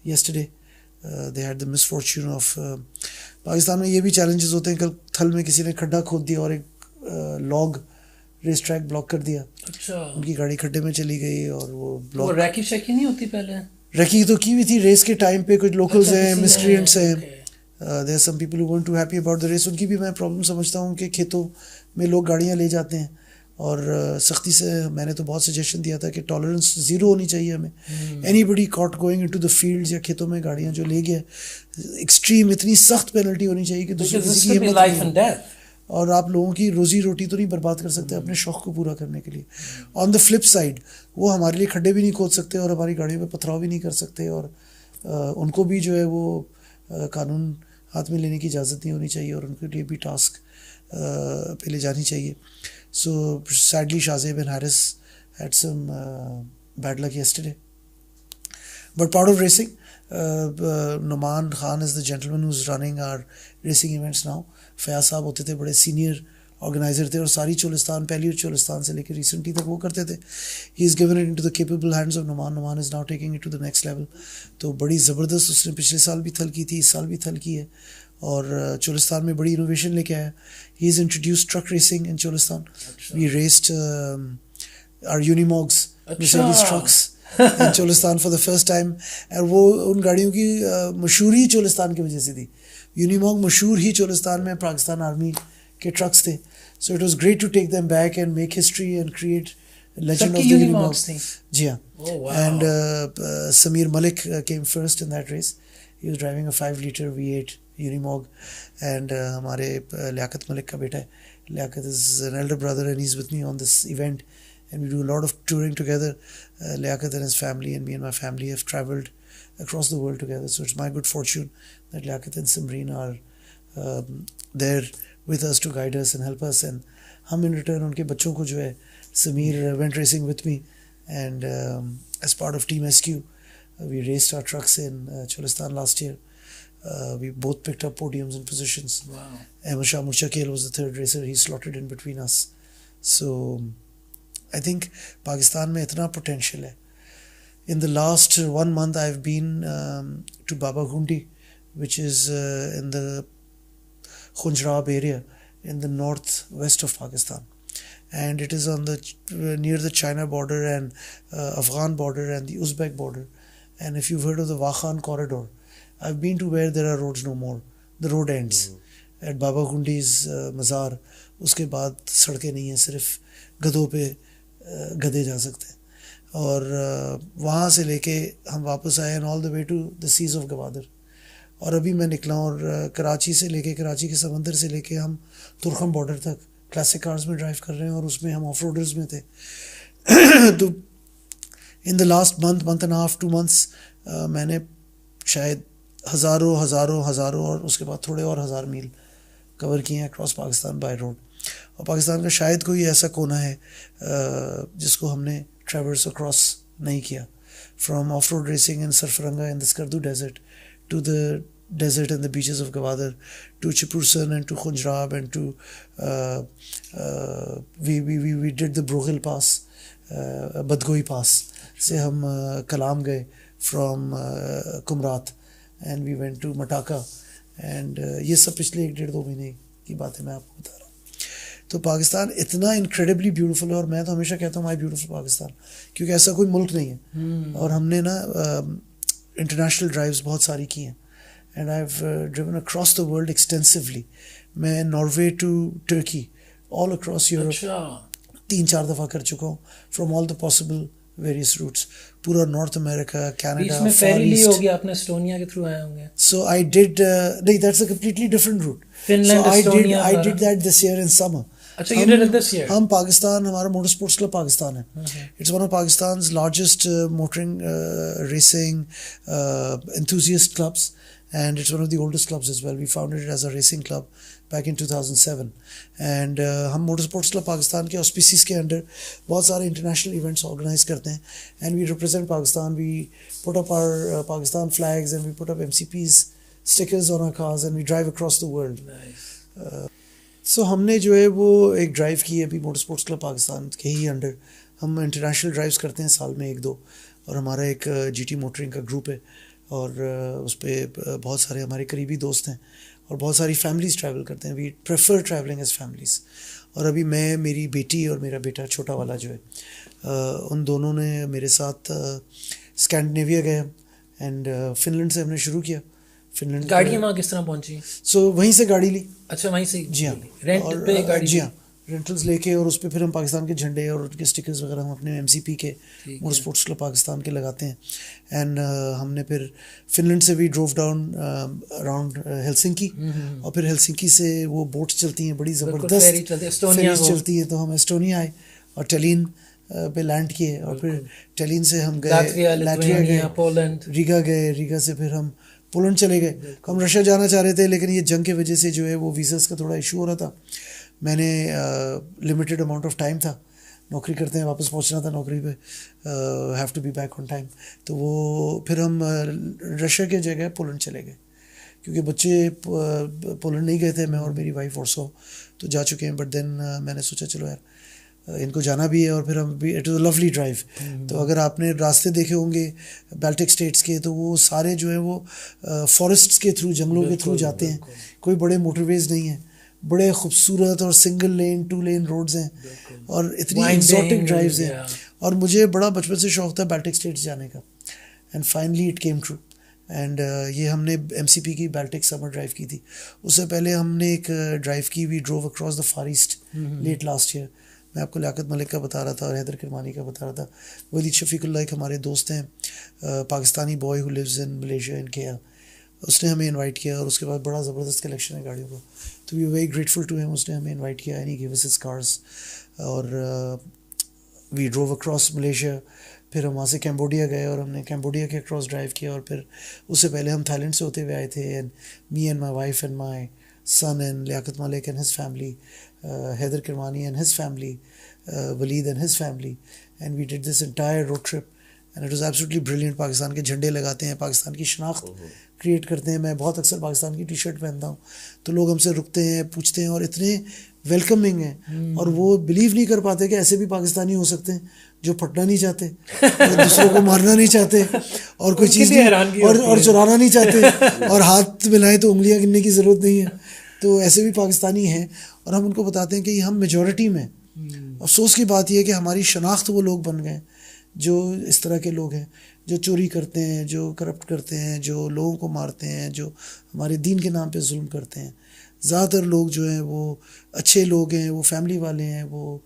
yesterday. They had the misfortune of Pakistan میں یہ بھی challenges ہوتے ہیں. کل تھل میں کسی نے کھڈا کھود دیا اور ایک لاگ ریس ٹریک بلاک کر دیا. اچھا. ان کی گاڑی کھڈے میں چلی گئی اور وہ بلاک. ریکی شیکی نہیں ہوتی پہلے؟ ریکی تو کی ہوئی تھی ریس کے ٹائم پہ. کچھ لوکلز ہیں، مسکرینٹس ہیں. there are some people who weren't too happy about the race. ان کی بھی میں پرابلم سمجھتا ہوں کہ کھیتوں میں لوگ گاڑیاں لے جاتے ہیں اور سختی سے. میں نے تو بہت سجیشن دیا تھا کہ ٹالرنس زیرو ہونی چاہیے ہمیں. Anybody caught going into the fields یا کھیتوں میں گاڑیاں جو لے گیا، ایکسٹریم اتنی سخت پینلٹی ہونی چاہیے کہ دوسرے کسی کی ہمت نہیں، اور آپ لوگوں کی روزی روٹی تو نہیں برباد کر سکتے اپنے شوق کو پورا کرنے کے لیے. آن دا فلپ سائڈ وہ ہمارے لیے کھڈے بھی نہیں کھود سکتے اور ہماری گاڑیوں پہ پتھراؤ بھی نہیں کر سکتے، اور ان کو بھی جو ہے وہ قانون ہاتھ میں لینے کی اجازت نہیں ہونی چاہیے اور ان کے لیے بھی ٹاسک پہ لے جانی چاہیے. So sadly Shahzeb and Haris had some bad luck yesterday but part of racing. Noman Khan is the gentleman who is running R racing events now. Fayyaz sahib ہوتے تھے بڑے سینئر آرگنائزر تھے اور ساری چولستان، پہلی چولستان سے لے کے ریسنٹلی تک وہ کرتے تھے. He is given it into the capable hands of Noman. Noman is now taking it to the next level. تو بڑی زبردست اس نے پچھلے سال بھی تھل کی تھی، اس سال بھی تھل کی ہے اور چولستان میں بڑی انوویشن لے کے آیا. He is introduce truck racing in Cholistan. We raced our Unimogs Mercedes trucks in Cholistan for the first time. اور وہ ان گاڑیوں کی مشہوری چولستان کی وجہ سے تھی. یونیموگ مشہور ہی چولستان میں پاکستان آرمی کے ٹرکس تھے. So it was great to take them back and make history and create legend of the Unimogs. جی ہاں. And Sameer Malik came first in that race. He was driving a 5-liter V8 Unimog, and ہمارے لیاقت ملک کا بیٹا ہے. Liaquat is an elder brother, and he's with me on this event, and we do a lot of touring together. Liaquat and his family and me and my family have traveled across the world together, so it's my good fortune that Liaquat and Simreen are there with us to guide us and help us, and hum in return ان کے بچوں کو جو ہے, Sameer went racing with me, and as part of Team SQ we raced our trucks in Cholistan last year. We both picked up podiums and positions. Wow. Ahmed Shah Murshakil was the third racer. He slotted in between us. So I think Pakistan mein itna potential hai. In the last 1 month I've been to Baba Ghundi, which is in the Khunjrab area in the northwest of Pakistan, and it is on the near the China border and Afghan border and the Uzbek border. And if you've heard of the Wakhan corridor, I've been to where there are roads no more. The road ends at Baba Ghundi's مزار. اس کے بعد سڑکیں نہیں ہیں, صرف گدھوں پہ گدھے جا سکتے ہیں. اور وہاں سے لے کے ہم واپس آئے and all the way to the seas of Gwadar. اور ابھی میں نکلا اور کراچی سے لے کے, کراچی کے سمندر سے لے کے ہم ترکھم بارڈر تک کلاسک کارز میں ڈرائیو کر رہے ہیں, اور اس میں ہم آف روڈرز میں تھے. تو in the last month and half 2 months میں نے شاید ہزاروں اور اس کے بعد تھوڑے اور 1000 میل کور کیے ہیں اکراس پاکستان بائی روڈ. اور پاکستان کا شاید کوئی ایسا کونا ہے جس کو ہم نے ٹریورس اکراس نہیں کیا, from off road racing in Sarfaranga in the Skardu desert to the desert and the beaches of Gwadar, to Chipursan and to Khunjrab, and to we did the Broghil Pass, Badgoi Pass سے ہم کلام گئے from Kumrat, and we went to Mataka, and یہ سب پچھلے 1-1.5-2 مہینے کی باتیں میں آپ کو بتا رہا ہوں. تو پاکستان اتنا انکریڈبلی بیوٹیفل ہے, اور میں تو ہمیشہ کہتا ہوں مائی بیوٹیفل پاکستان, کیونکہ ایسا کوئی ملک نہیں ہے. اور ہم نے نا انٹرنیشنل ڈرائیوز بہت ساری کی ہیں, and I've driven across the world extensively. میں Norway to Turkey, all across Europe 3-4 دفعہ کر چکا ہوں, from all the possible various routes. پورا نارتھ امریکہ, کینیڈا, اس میں فیری لی ہو گیا, اپنے اسٹونیا کے تھرو آئے ہوں گے. So I did نہیں, that's a completely different route. Finland, Estonia. I did that this year in summer. اچھا, you did it this year. ہم پاکستان, ہمارا موٹر اسپورٹس کلب پاکستان ہے. It's one of Pakistan's largest motoring racing enthusiast clubs, and it's one of the oldest clubs as well. We founded it as a racing club back in 2007, and ہم motor sports club Pakistan کے آسپیسیز کے under بہت سارے international events organise کرتے ہیں, and we represent Pakistan. We put up our Pakistan flags, and we put up MCP's stickers on our cars, and we drive across the world. Nice. سو ہم نے جو ہے وہ ایک ڈرائیو کی ہے ابھی موٹر اسپورٹس کلب پاکستان کے ہی انڈر. ہم انٹرنیشنل ڈرائیوز کرتے ہیں سال میں 1-2, اور ہمارا ایک جی ٹی موٹرنگ کا گروپ ہے, اور اس پہ بہت سارے ہمارے قریبی دوست ہیں, اور بہت ساری فیملیز ٹریول کرتے ہیں. We prefer travelling as families. اور ابھی میں, میری بیٹی اور میرا بیٹا چھوٹا والا جو ہے, ان دونوں نے میرے ساتھ اسکینڈینیویا گئے, اینڈ فنلینڈ سے ہم نے شروع کیا. فنلینڈ گاڑیاں وہاں کس طرح پہنچی؟ سو وہیں سے گاڑی لی. اچھا, وہیں سے. جی ہاں, رینٹ پہ گاڑی. جی ہاں, رینٹلز لے کے, اور اس پہ پھر ہم پاکستان کے جھنڈے اور ان کے اسٹکرز وغیرہ ہم اپنے MCP کے موٹر اسپورٹس کلب پاکستان کے لگاتے ہیں. اینڈ ہم نے پھر فنلینڈ سے وی ڈروو ڈاؤن اراؤنڈ ہیلسنکی, اور پھر ہیلسنکی سے وہ بوٹس چلتی ہیں بڑی زبردست فیریز چلتی ہیں, تو ہم ایسٹونیا آئے اور ٹیلین پہ لینڈ کیے, اور پھر ٹیلین سے ہم گئے لیٹویا گئے, پولینڈ, ریگا گئے, ریگا سے پھر ہم پولینڈ چلے گئے. ہم رشیا جانا چاہ رہے تھے, لیکن یہ جنگ کی وجہ سے جو ہے وہ ویزاز کا تھوڑا ایشو ہو رہا تھا. میں نے لمیٹیڈ اماؤنٹ آف ٹائم تھا, نوکری کرتے ہیں, واپس پہنچنا تھا نوکری پہ, have to be back on time. تو وہ پھر ہم رشیا کے جگہ پولینڈ چلے گئے, کیونکہ بچے پولینڈ نہیں گئے تھے, میں اور میری وائف اورسو تو جا چکے ہیں. بٹ دین میں نے سوچا چلو یار ان کو جانا بھی ہے, اور پھر ہم بھی, it is a lovely drive. تو اگر آپ نے راستے دیکھے ہوں گے بیلٹک اسٹیٹس کے, تو وہ سارے جو ہیں وہ فارسٹس کے تھرو, جنگلوں کے تھرو جاتے ہیں. کوئی بڑے موٹر ویز نہیں ہیں, بڑے خوبصورت اور سنگل لین 2 لین روڈز ہیں, اور اتنی ایگزوٹک ڈرائیوز ہیں. اور مجھے بڑا بچپن سے شوق تھا بیلٹک اسٹیٹس جانے کا, and finally it came true. And یہ ہم نے MCP کی بیلٹک سمر ڈرائیو کی تھی. اس سے پہلے ہم نے ایک ڈرائیو کی, we drove across the far east late last year. میں آپ کو لیاقت ملک کا بتا رہا تھا اور حیدر کرمانی کا بتا رہا تھا. ولید شفیق اللہ ایک ہمارے دوست ہیں, Pakistani boy who lives in Malaysia in KL. اس نے ہمیں انوائٹ کیا, اور اس کے بعد بڑا زبردست کلیکشن ہے گاڑیوں کا, تو we very grateful to him. اس نے ہمیں انوائٹ کیا and he gave us his cars, اور وی ڈروو اکراس ملیشیا. پھر ہم وہاں سے کیمبوڈیا گئے اور ہم نے کیمبوڈیا کے اکراس ڈرائیو کیا, اور پھر اس سے پہلے ہم تھائی لینڈ سے ہوتے ہوئے آئے تھے. And me and my wife and my son and Liaquat Malik and his family, Haider Kirmani and his family, Waleed and his family, and we did this entire road trip and it was absolutely brilliant. Pakistan کے جھنڈے لگاتے ہیں, پاکستان کی شناخت create کرتے ہیں. میں بہت اکثر پاکستان کی ٹی شرٹ پہنتا ہوں تو لوگ ہم سے رکتے ہیں, پوچھتے ہیں, اور اتنے ویلکمنگ ہیں, اور وہ بلیو نہیں کر پاتے کہ ایسے بھی پاکستانی ہو سکتے ہیں جو پھٹنا نہیں چاہتے, اور دوسروں کو مارنا نہیں چاہتے, اور کوئی چیز اور چرانا نہیں چاہتے, اور ہاتھ ملائیں تو انگلیاں گننے کی ضرورت نہیں ہے. تو ایسے بھی پاکستانی ہیں, اور ہم ان کو بتاتے ہیں کہ ہم میجورٹی میں. افسوس کی بات یہ ہے کہ ہماری شناخت وہ لوگ بن گئے جو اس طرح کے لوگ ہیں, جو چوری کرتے ہیں, جو کرپٹ کرتے ہیں, جو لوگوں کو مارتے ہیں, جو ہمارے دین کے نام پہ ظلم کرتے ہیں. زیادہ تر لوگ جو ہیں وہ اچھے لوگ ہیں, وہ فیملی والے ہیں, وہ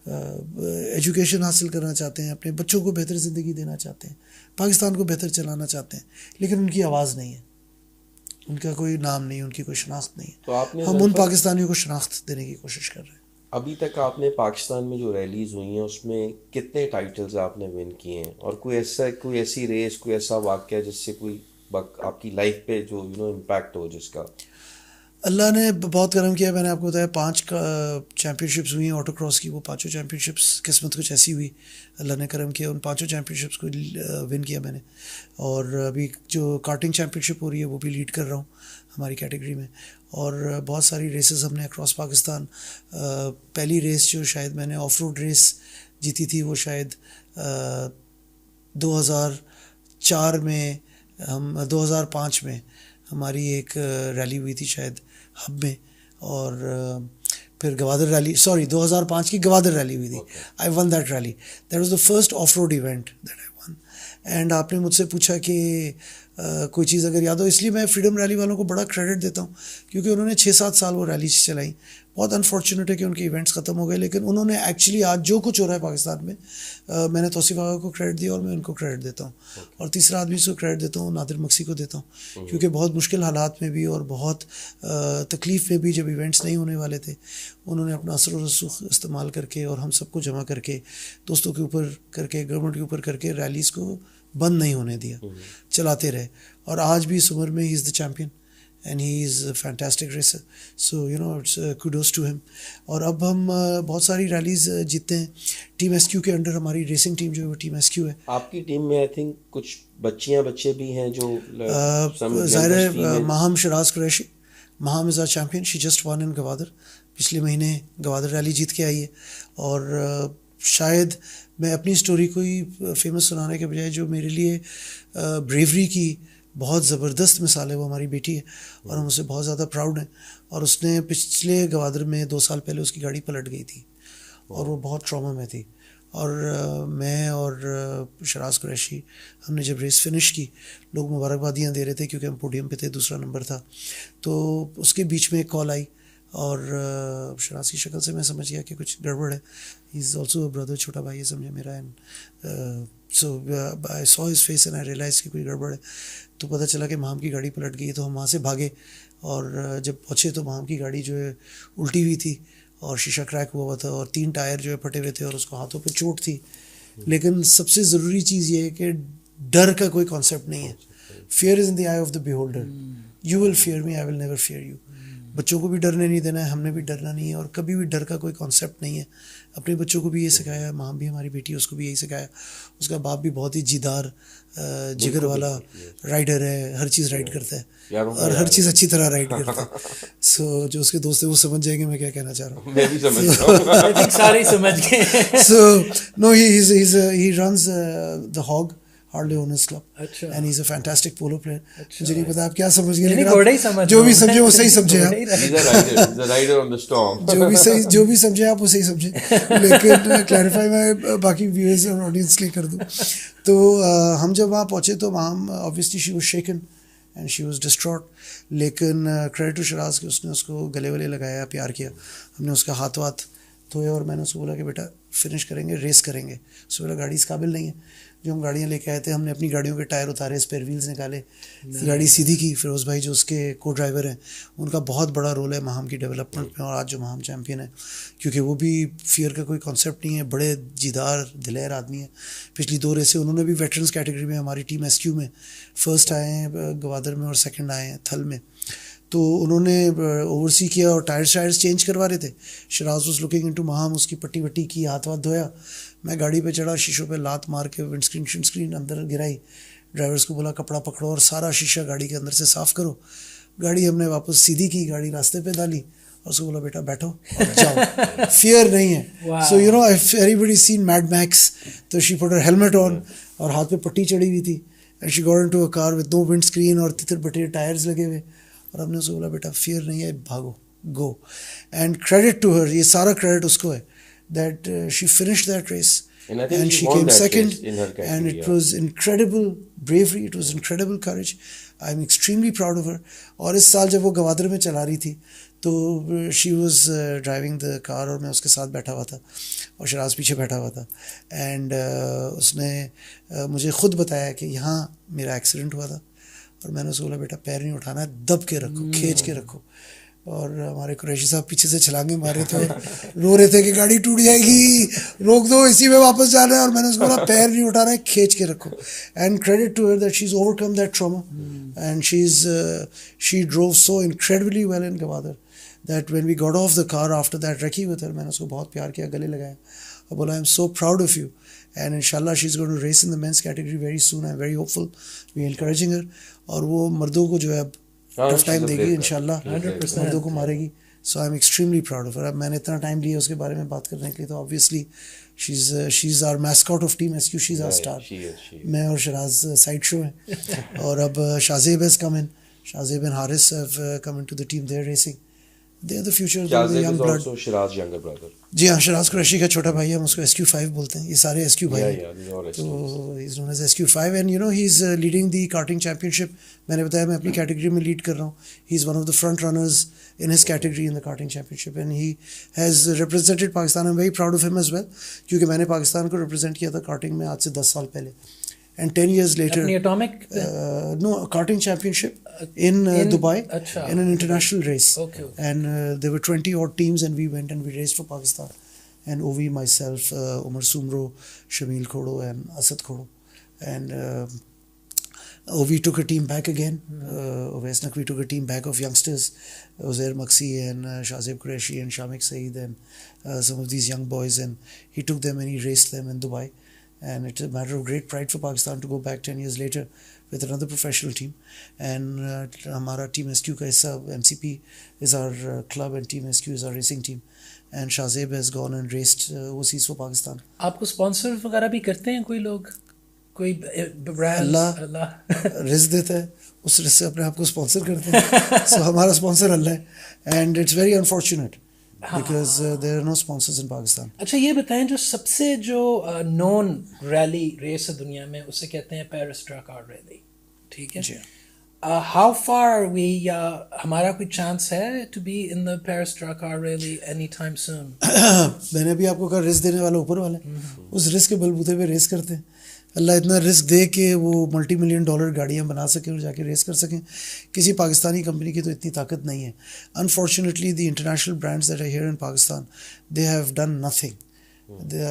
ایجوکیشن حاصل کرنا چاہتے ہیں, اپنے بچوں کو بہتر زندگی دینا چاہتے ہیں, پاکستان کو بہتر چلانا چاہتے ہیں, لیکن ان کی آواز نہیں ہے, ان کا کوئی نام نہیں, ان کی کوئی شناخت نہیں. تو آپ نے ہم ان پاکستانیوں کو شناخت دینے کی کوشش کر رہے ہیں. ابھی تک آپ نے پاکستان میں جو ریلیز ہوئی ہیں اس میں کتنے ٹائٹلز آپ نے ون کیے ہیں, اور کوئی ایسی ریس, کوئی ایسا واقعہ جس سے کوئی آپ کی لائف پہ جو امپیکٹ ہو جس کا؟ اللہ نے بہت کرم کیا. میں نے آپ کو بتایا 5 چیمپئن شپس ہوئی ہیں آٹو کراس کی. وہ 5 چیمپئن شپس قسمت کچھ ایسی ہوئی, اللہ نے کرم کیا, ان 5 چیمپئن شپس کو ون کیا میں نے. اور ابھی جو کارٹنگ چیمپئن شپ ہو رہی ہے وہ بھی لیڈ کر رہا ہوں ہماری کیٹیگری میں. اور بہت ساری ریسز ہم نے اکراس پاکستان. پہلی ریس جو شاید میں نے آف روڈ ریس جیتی تھی وہ شاید 2004 میں, ہم 2005 میں ہماری ایک ریلی ہوئی تھی شاید ہب میں, اور پھر گوادر ریلی, 2005 کی گوادر ریلی ہوئی تھی. I won that rally, that was the first off road event that I won. And آپ نے مجھ سے پوچھا کہ کوئی چیز اگر یاد ہو, اس لیے میں فریڈم ریلی والوں کو بڑا کریڈٹ دیتا ہوں کیونکہ انہوں نے 6-7 سال وہ ریلی چلائیں. بہت انفارچونیٹ ہے کہ ان کے ایونٹس ختم ہو گئے, لیکن انہوں نے ایکچولی آج جو کچھ ہو رہا ہے پاکستان میں, میں نے توصیف آغا کو کریڈٹ دیا اور میں ان کو کریڈٹ دیتا ہوں. اور تیسرا آدمی سے کریڈٹ دیتا ہوں نادر مکسی کو دیتا ہوں, کیونکہ بہت مشکل حالات میں بھی اور بہت تکلیف میں بھی جب ایونٹس نہیں ہونے والے تھے, انہوں نے اپنا اثر و رسوخ استعمال کر کے اور ہم سب کو جمع کر کے, دوستوں کے اوپر کر کے, گورنمنٹ کے اوپر کر کے ریلیز کو بند نہیں ہونے دیا, چلاتے رہے. اور آج بھی اس عمر میں he is the champion and he is a fantastic racer, so it's kudos to him. اور اب ہم بہت ساری ریلیز جیتتے ہیں. ٹیم ایس کیو کے انڈر ہماری ریسنگ ٹیم جو ہے وہ ٹیم ایس کیو ہے. آپ کی ٹیم میں آئی تھنک کچھ بچے بھی ہیں جو ظاہر ہے. Maham Shiraz Qureshi, Maham is our champion, she just won in Gwadar, پچھلے مہینے گوادر ریلی جیت کے آئی ہے. اور شاید میں اپنی اسٹوری کو ہی فیمس سنانے کے بجائے جو میرے لیے بریوری کی بہت زبردست مثال ہے وہ ہماری بیٹی ہے, اور ہم اسے بہت زیادہ پراؤڈ ہیں. اور اس نے پچھلے گوادر میں 2 سال پہلے اس کی گاڑی پلٹ گئی تھی اور وہ بہت ٹراما میں تھی. اور میں اور شراز قریشی ہم نے جب ریس فنش کی, لوگ مبارکبادیاں دے رہے تھے کیونکہ ہم پوڈیم پہ تھے, دوسرا نمبر تھا. تو اس کے بیچ میں ایک کال آئی اور شراز کی شکل سے میں سمجھ گیا کہ کچھ گڑبڑ ہے. He is also a brother, چھوٹا بھائی ہے سمجھے میرا. And so I saw his face and I realize کہ کوئی گڑبڑ ہے. تو پتہ چلا کہ ماہم کی گاڑی پلٹ گئی. تو ہم وہاں سے بھاگے اور جب پہنچے تو ماہم کی گاڑی جو ہے الٹی ہوئی تھی اور شیشہ کریک ہوا تھا اور 3 ٹائر جو ہے پھٹے ہوئے تھے اور اس کو ہاتھوں پہ چوٹ تھی. لیکن سب سے ضروری چیز یہ ہے کہ ڈر کا کوئی کانسیپٹ نہیں ہے. Fair is in the eye of the beholder. You will fair me, I will never fair you. بچوں کو بھی ڈرنے نہیں دینا ہے, ہم نے بھی ڈرنا نہیں ہے, اور کبھی بھی ڈر کا کوئی کانسیپٹ نہیں ہے. اپنے بچوں کو بھی یہ سکھایا, ماں بھی ہماری بیٹی ہے اس کو بھی یہی سکھایا. اس کا باپ بھی بہت ہی جیدار جگر والا رائڈر ہے, ہر چیز رائڈ کرتا ہے اور ہر چیز اچھی طرح رائڈ کرتا ہے. سو جو اس کے دوست ہیں وہ سمجھ جائیں گے میں کیا کہنا چاہ رہا ہوں. میں بھی سمجھ رہا ہوں, سارے سمجھ گئے. So no, he runs the Hog Harley Owners Club and he is a fantastic polo player. مجھے نہیں پتا آپ کیا سمجھ گئے, لیکن جو بھی سمجھے وہ صحیح سمجھے. آپ جو بھی سمجھے آپ وہ صحیح سمجھے, لیکن کلیریفائی میں باقی ویورز اور آڈینس کے لیے کر دوں. تو ہم جب وہاں پہنچے تو وہاں obviously she was shaken and she was distraught. لیکن کریڈٹ ٹو شراز کہ اس نے اس کو گلے ولے لگایا, پیار کیا. ہم نے اس کا ہاتھ دھویا اور میں نے اس کو بولا کہ بیٹا فنش کریں گے, ریس کریں گے. اس بولا گاڑی اس قابل نہیں ہے. جو ہم گاڑیاں لے کے آئے تھے ہم نے اپنی گاڑیوں کے ٹائر اتارے, اسپیئر ویلز نکالے, گاڑی سیدھی کی. فیروز بھائی جو اس کے کو ڈرائیور ہیں ان کا بہت بڑا رول ہے ماہم کی ڈیولپمنٹ میں, اور آج جو ماہم چیمپئن ہے, کیونکہ وہ بھی فیئر کا کوئی کانسیپٹ نہیں ہے, بڑے جیدار دلیر آدمی ہیں. پچھلی 2 ریسیں انہوں نے بھی ویٹرنس کیٹیگری میں ہماری ٹیم ایس کیو میں فرسٹ آئے ہیں گوادر میں, اور سیکنڈ آئے ہیں تھل میں. تو انہوں نے اوورسی کیا اور ٹائرز چینج کروا رہے تھے. شراز واز لوکنگ انٹو ماہم, اس کی پٹی وٹی کی, ہاتھ واتھ دھویا. میں گاڑی پہ چڑھا, شیشوں پہ لات مار کے ونڈ اسکرین اندر گرائی. ڈرائیورس کو بولا کپڑا پکڑو اور سارا شیشہ گاڑی کے اندر سے صاف کرو. گاڑی ہم نے واپس سیدھی کی, گاڑی راستے پہ ڈالی اور اس کو بولا بیٹا بیٹھو جاؤ, فیئر نہیں ہے. So you know everybody seen Mad Max. تو شی پٹ ہر ہیلمٹ آن اور ہاتھ پہ پٹی چڑھی ہوئی تھی, and she got into a car with no windscreen اور تتر بٹے ٹائرز لگے ہوئے. اور ہم نے اس کو بولا بیٹا فیئر نہیں ہے, بھاگو, go. And credit to her, یہ سارا کریڈٹ اس کو ہے, that she finish that race and she came second, and it was incredible bravery, it was incredible courage. I'm extremely proud of her. اور اس سال جب وہ گوادر میں چلا رہی تھی تو she was driving the car اور میں اس کے ساتھ بیٹھا ہوا تھا اور شراز پیچھے بیٹھا ہوا تھا. اینڈ اس نے مجھے خود بتایا کہ یہاں میرا ایکسیڈنٹ ہوا تھا, اور میں نے اس کو بولا بیٹا پیر نہیں اٹھانا ہے, دب کے رکھو, کھینچ کے رکھو. اور ہمارے قریشی صاحب پیچھے سے چھلانگیں مار رہے تھے, رو رہے تھے کہ گاڑی ٹوٹ جائے گی, روک دو, اسی میں واپس جانا ہے. اور میں نے اس کو بولا پیر نہیں اٹھانا ہے, کھینچ کے رکھو. And credit to her that she is overcome that trauma, and she drove so incredibly well in Gwadar that when we got off the car after that رکھی ود ہر, میں نے اس کو بہت پیار کیا, گلے لگایا اور بولا I am so proud of you, and ان شاء اللہ she is going to race in the men's category very soon. I am very hopeful, we encouraging her. اور وہ مردوں کو جو ہے اب ٹف ٹائم دے گی انشاءاللہ, مردوں کو مارے گی. So I am extremely proud of her. اب میں نے اتنا ٹائم لیا اس کے بارے میں بات کرنے کے لیے, تو obviously she is our mascot of team S Q, she is our star. میں اور شراز سائڈ شو ہیں. اور اب Shahzaib has come in, Shahzaib and Haris have come in to the team, they are racing, they are the future, the young blood. Shiraz younger brother. جی ہاں, شراز قریشی کا چھوٹا بھائی ہے, ہم اس کو SQ5 بولتے ہیں. یہ سارے SQ بھائی ہیں, تو he is known as SQ5. And you know he is leading the karting championship. میں نے بتایا میں اپنی کیٹیگری میں لیڈ کر رہا ہوں. He is one of the front runners in his category in the karting championship, and he has represented Pakistan. I'm very proud of him as well, کیونکہ میں نے پاکستان کو ریپرزینٹ کیا تھا کارٹنگ میں آج سے 10 سال پہلے. And 10 years later, no, karting championship in Dubai, in an international race. Okay. And there were 20 odd teams, and we went and we raced for Pakistan. And Ovi, myself, Umar Sumro, Shamil Khodo, and Asad Khodo. And we took a team back again. Ovais Naqvi took a team back of youngsters, Uzair Maksi and Shazib Qureshi and Shamik Saeed and some of these young boys, and he took them and he raced them in Dubai. And it's a matter of great pride for Pakistan to go back 10 years later with another professional team. And hamara team SQ ka hissa, MCP is our club, and team SQ is our racing team. And Shazib has gone and raced overseas for Pakistan. آپ کو sponsor وغیرہ بھی کرتے ہیں کوئی لوگ, کوئی اللہ رزق دیتا ہے, اس رزق سے اپنے آپ کو اسپانسر کرتے ہیں. سو ہمارا اسپانسر اللہ ہے, and it's very unfortunate because there are no sponsors in Pakistan. اچھا یہ بتائیں, جو سب سے جو نون ریلی ریس ہے دنیا میں, اسے کہتے ہیں پیرس ڈاکار ریلی, ٹھیک ہے؟ ہاؤ فار آر وی, یا ہمارا کوئی چانس ہے to be in the Paris Dakar rally any time soon? میں نے ابھی آپ کو کہا رزق دینے والا اوپر والا ہے, اس رزق کے بلبوتے پہ ریس کرتے ہیں. اللہ اتنا رزق دے کہ وہ ملٹی ملین ڈالر گاڑیاں بنا سکیں اور جا کے ریس کر سکیں. کسی پاکستانی کمپنی کی تو اتنی طاقت نہیں ہے. Unfortunately the international brands that are here in Pakistan, they have done nothing,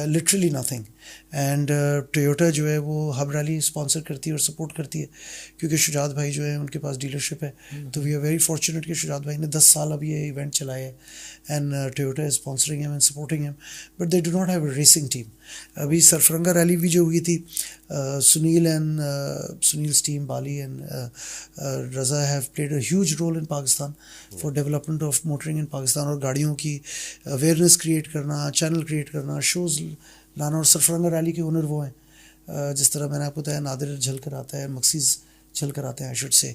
literally nothing. And Toyota جو ہے وہ ہب ریلی اسپانسر کرتی ہے اور سپورٹ کرتی ہے, کیونکہ شجاعت بھائی جو ہے ان کے پاس ڈیلرشپ ہے. تو وی آر ویری فارچونیٹ کہ شجاعت بھائی نے 10 سال اب یہ ایونٹ چلایا ہے, and Toyota is sponsoring him and supporting ham, but they do not have a racing team. ابھی سرفرنگا ریلی بھی جو ہوئی تھی, سنیل's team, Bali and Raza have played a huge role in Pakistan for development of motoring in Pakistan, اور گاڑیوں کی awareness create کرنا, channel create کرنا, شوز لانا. اور سرفرنگا ریلی کے اونر وہ ہیں, جس طرح میں نے آپ کو بتایا نادر جھل کر آتا ہے, مکسیز جھل کر آتے ہیں, آئی شوڈ سے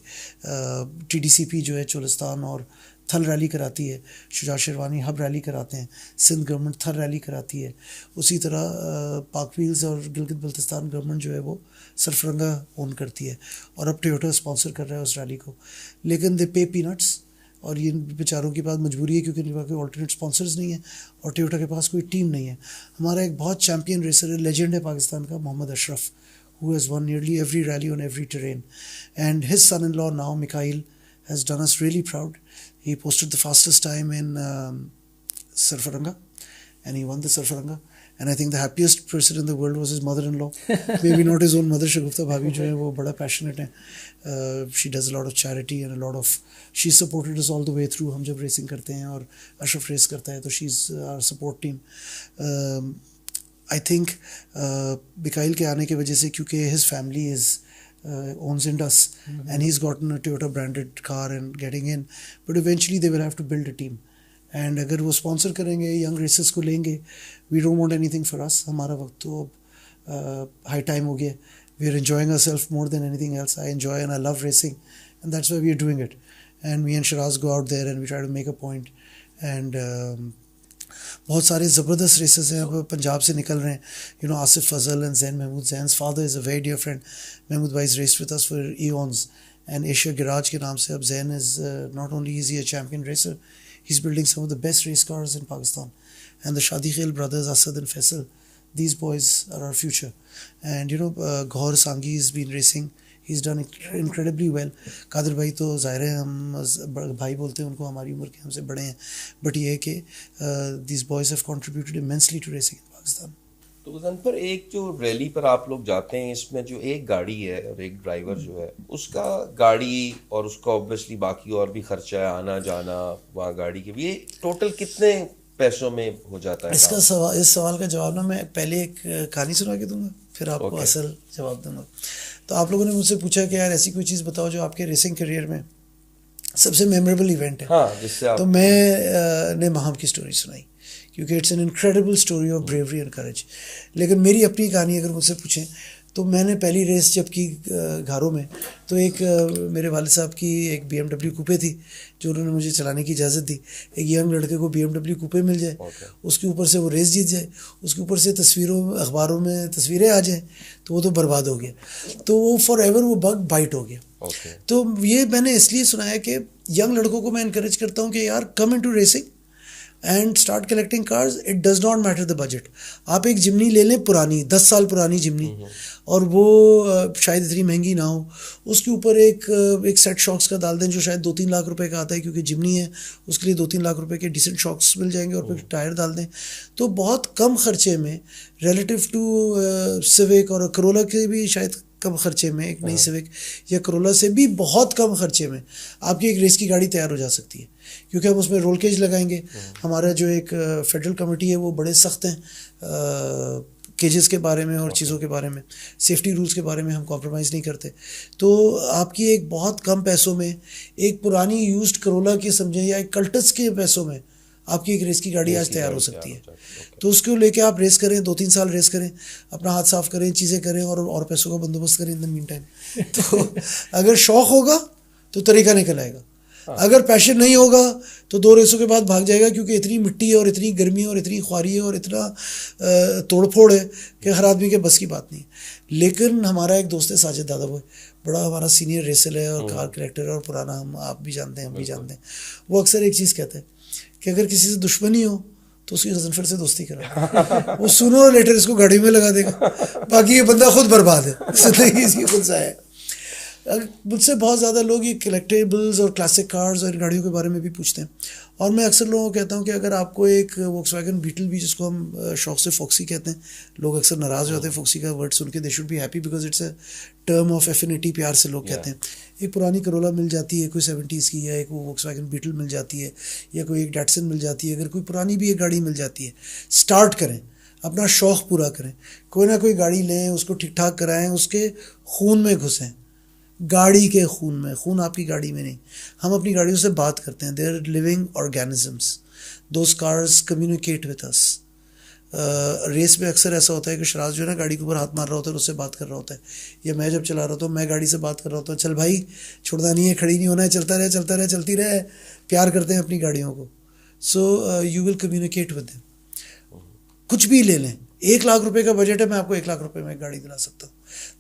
TDCP جو ہے چولستان اور تھل ریلی کراتی ہے, شجاع شیروانی ہب ریلی کراتے ہیں, سندھ گورنمنٹ تھل ریلی کراتی ہے, اسی طرح پاک ویلز اور گلگت بلتستان گورنمنٹ جو ہے وہ سرفرنگا اون کرتی ہے, اور اب ٹویوٹا اسپانسر کر رہا ہے اس ریلی کو. لیکن دے پے پی نٹس, اور یہ بیچاروں کے پاس مجبوری ہے کیونکہ ان کے پاس کوئی آلٹرنیٹ اسپانسرز نہیں ہیں اور ٹویوٹا کے پاس کوئی ٹیم نہیں ہے. ہمارا ایک بہت چیمپئن ریسر ہے, لیجنڈ ہے پاکستان کا, محمد اشرف, who has won nearly every rally on every terrain. And his son-in-law now, Mikhail, has done us really proud. He posted the fastest time in Sarfaranga, and he won the Sarfaranga. And I think the happiest person in the world was his mother-in-law. Maybe not his own mother, Shagufta Bhabhi, jo hai, wo bada passionate hai. She does a lot of charity and a lot of... She supported us all the way through. ہم جب racing کرتے ہیں اور اشرف race کرتا ہے تو she's our support team. I think Mikhail کے آنے کی وجہ سے, کیونکہ his family owns Indus and he's gotten a Toyota branded car and getting in, but eventually they will have to build a team. And اگر وہ sponsor کریں گے, young racers کو لیں گے, we don't want anything for us. ہمارا وقت تو اب high time ہو گیا. We are enjoying ourselves more than anything else. I enjoy and I love racing and that's why we are doing it. And me and Shiraz go out there and we try to make a point. And بہت سارے زبردست racers ہیں اب پنجاب سے نکل رہے ہیں. Asif Fazal and Zain Mahmood. Zain's father is a very dear friend. Mahmood بھائی is raced with us for eons and Asia Garage کے نام سے. اب زین is not only is he a champion racer, he's building some of the best race cars in Pakistan. And the Shadi Khel brothers, Asad and Faisal, these boys are our future. And Ghor Sangi has been racing. He's done incredibly well. قادر بھائی تو ظاہر ہے ہم بھائی بولتے ہیں ان کو, ہماری عمر کے ہم سے بڑے ہیں, بٹ یہ ہے کہ these boys have contributed immensely to racing in Pakistan. تو مظفر ایک جو ریلی پر آپ لوگ جاتے ہیں اس میں جو ایک گاڑی ہے اور ایک ڈرائیور جو ہے, اس کا گاڑی اور اس کا اوبویسلی باقی اور بھی خرچہ ہے, آنا جانا وہاں گاڑی کے, یہ ٹوٹل کتنے پیسوں میں ہو جاتا ہے؟ اس سوال کا جواب نا میں پہلے ایک کہانی سنا کے دوں گا, پھر آپ کو اصل جواب دوں گا. تو آپ لوگوں نے مجھ سے پوچھا کہ یار ایسی کوئی چیز بتاؤ جو آپ کے ریسنگ کیریئر میں سب سے میموریبل ایونٹ ہے. تو میں نے مہام کی سٹوری سنائی کیونکہ it's an incredible story of bravery and courage. لیکن میری اپنی کہانی اگر مجھ سے پوچھیں تو میں نے پہلی ریس جب کی گھاروں میں, تو ایک میرے والد صاحب کی ایک BMW کوپے تھی جو انہوں نے مجھے چلانے کی اجازت دی. ایک ینگ لڑکے کو BMW کوپے مل جائے, اس کے اوپر سے وہ ریس جیت جائے, اس کے اوپر سے اخباروں میں تصویریں آ جائیں, تو وہ تو برباد ہو گیا. تو وہ فار ایور وہ بگ بائٹ ہو گیا. تو یہ میں نے اس لیے سنایا کہ ینگ لڑکوں کو میں انکریج کرتا ہوں کہ یار come in to racing and start collecting cars. It does not matter the budget. آپ ایک جمنی لے لیں پرانی 10 سال پرانی جمنی, اور وہ شاید اتنی مہنگی نہ ہو, اس کے اوپر ایک سیٹ شاکس کا ڈال دیں جو شاید 2-3 لاکھ روپے کا آتا ہے, کیونکہ جمنی ہے اس کے لیے 2-3 لاکھ روپے کے ڈیسنٹ شاکس مل جائیں گے, اور پھر ٹائر ڈال دیں. تو بہت کم خرچے میں ریلیٹیو ٹو سوک اور کرولا کے بھی شاید کم خرچے میں, ایک نئی سوک یا کرولا سے بھی بہت کم خرچے میں آپ کی ایک ریس کی گاڑی تیار ہو جا سکتی ہے. کیونکہ ہم اس میں رول کیج لگائیں گے. ہمارا جو ایک فیڈرل کمیٹی ہے وہ بڑے سخت ہیں کیجز کے بارے میں اور چیزوں کے بارے میں, سیفٹی رولز کے بارے میں ہم کمپرومائز نہیں کرتے. تو آپ کی ایک بہت کم پیسوں میں ایک پرانی یوزڈ کرولا کی سمجھیں یا ایک کلٹس کے پیسوں میں آپ کی ایک ریس کی گاڑی آج تیار ہو سکتی ہے. تو اس کو لے کے آپ ریس کریں, 2-3 سال ریس کریں, اپنا ہاتھ صاف کریں, چیزیں کریں, اور پیسوں کا بندوبست کریں ان دا مین ٹائم. تو اگر شوق ہوگا تو طریقہ نکل آئے گا, اگر پیشن نہیں ہوگا تو 2 ریسوں کے بعد بھاگ جائے گا, کیونکہ اتنی مٹی ہے اور اتنی گرمی اور اتنی خواری ہے اور اتنا توڑ پھوڑ ہے کہ ہر آدمی کے بس کی بات نہیں. لیکن ہمارا ایک دوست ہے ساجد دادا بھائی, بڑا ہمارا سینئر ریسر ہے اور کار کریکٹر ہے اور پرانا, ہم آپ بھی جانتے ہیں ہم بھی جانتے ہیں. وہ اکثر ایک چیز کہتا ہے کہ اگر کسی سے دشمنی ہو تو اس کی غضنفر سے دوستی کرا, وہ سونر اور لیٹر اس کو گاڑی میں لگا دے گا, باقی یہ بندہ خود برباد ہے, زندگی اس کی خود ضائع ہے. مجھ سے بہت زیادہ لوگ یہ کلیکٹیبلز اور کلاسک کارز اور گاڑیوں کے بارے میں بھی پوچھتے ہیں, اور میں اکثر لوگوں کو کہتا ہوں کہ اگر آپ کو ایک ووکس ویگن بیٹل بھی, جس کو ہم شوق سے فوکسی کہتے ہیں, لوگ اکثر ناراض ہو جاتے ہیں فوکسی کا ورڈ سن کے, they should be happy because it's a term of affinity, پیار سے لوگ کہتے ہیں. ایک پرانی کرولا مل جاتی ہے کوئی 70s کی, یا ایک ووکس ویگن بیٹل مل جاتی ہے, یا کوئی ایک ڈیٹسن مل جاتی ہے, اگر کوئی پرانی بھی ایک گاڑی مل جاتی ہے, اسٹارٹ کریں, اپنا شوق پورا کریں, کوئی نہ کوئی گاڑی لیں, اس کو ٹھیک ٹھاک کرائیں, اس کے خون میں گھسیں, گاڑی کے خون میں. خون آپ کی گاڑی میں نہیں. ہم اپنی گاڑیوں سے بات کرتے ہیں, they are living organisms, those cars communicate with us. Race میں اکثر ایسا ہوتا ہے کہ شراز جو ہے نا گاڑی کے اوپر ہاتھ مار رہا ہوتا ہے اور اس سے بات کر رہا ہوتا ہے, یا میں جب چلا رہا ہوتا ہوں میں گاڑی سے بات کر رہا ہوتا ہوں, چل بھائی چھوڑنا نہیں ہے, کھڑی نہیں ہونا ہے, چلتا رہے چلتا رہے چلتی رہے. پیار کرتے ہیں اپنی گاڑیوں کو. So you will communicate with them. کچھ بھی لے لیں, 1 لاکھ روپے کا بجٹ ہے, میں آپ کو 1 لاکھ روپے میں ایک گاڑی دلا سکتا ہوں.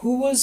Who was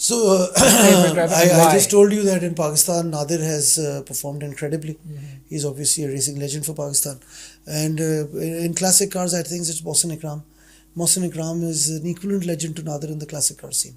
So Favorite driver and I why? just told you that in Pakistan, Nadir has performed incredibly. He's obviously a racing legend for Pakistan. And in classic cars, I think it's Mohsin Ikram. Mohsin Ikram is an equivalent legend to Nadir in the classic car scene.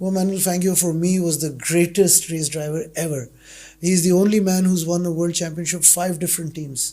Juan Manuel Fangio for me was the greatest race driver ever. He's the only man who's won a world championship 5 different teams.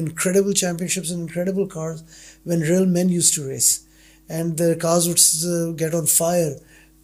incredible championships in incredible cars when real men used to race. And the cars would get on fire.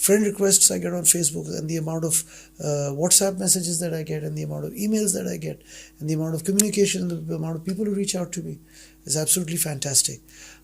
friend requests I get on Facebook, and the amount of WhatsApp messages that I get, and the amount of emails that I get, and the amount of communication, the amount of people who reach out to me is absolutely fantastic.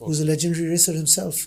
who's a legendary racer himself.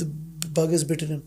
the bug has bitten him,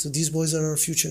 So these boys are our future.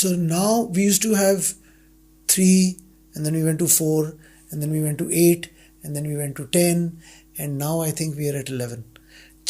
So now we used to have 3, and then we went to 4, and then we went to 8, and then we went to 10, and now I think we are at 11.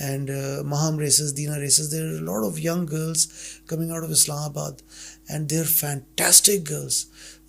And Maham races, Dina races. There are a lot of young girls coming out of Islamabad, and they're fantastic girls.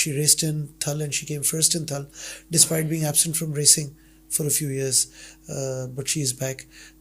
She raced in Thal and she came first in Thal despite being absent from racing for a few years, but she is back.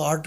8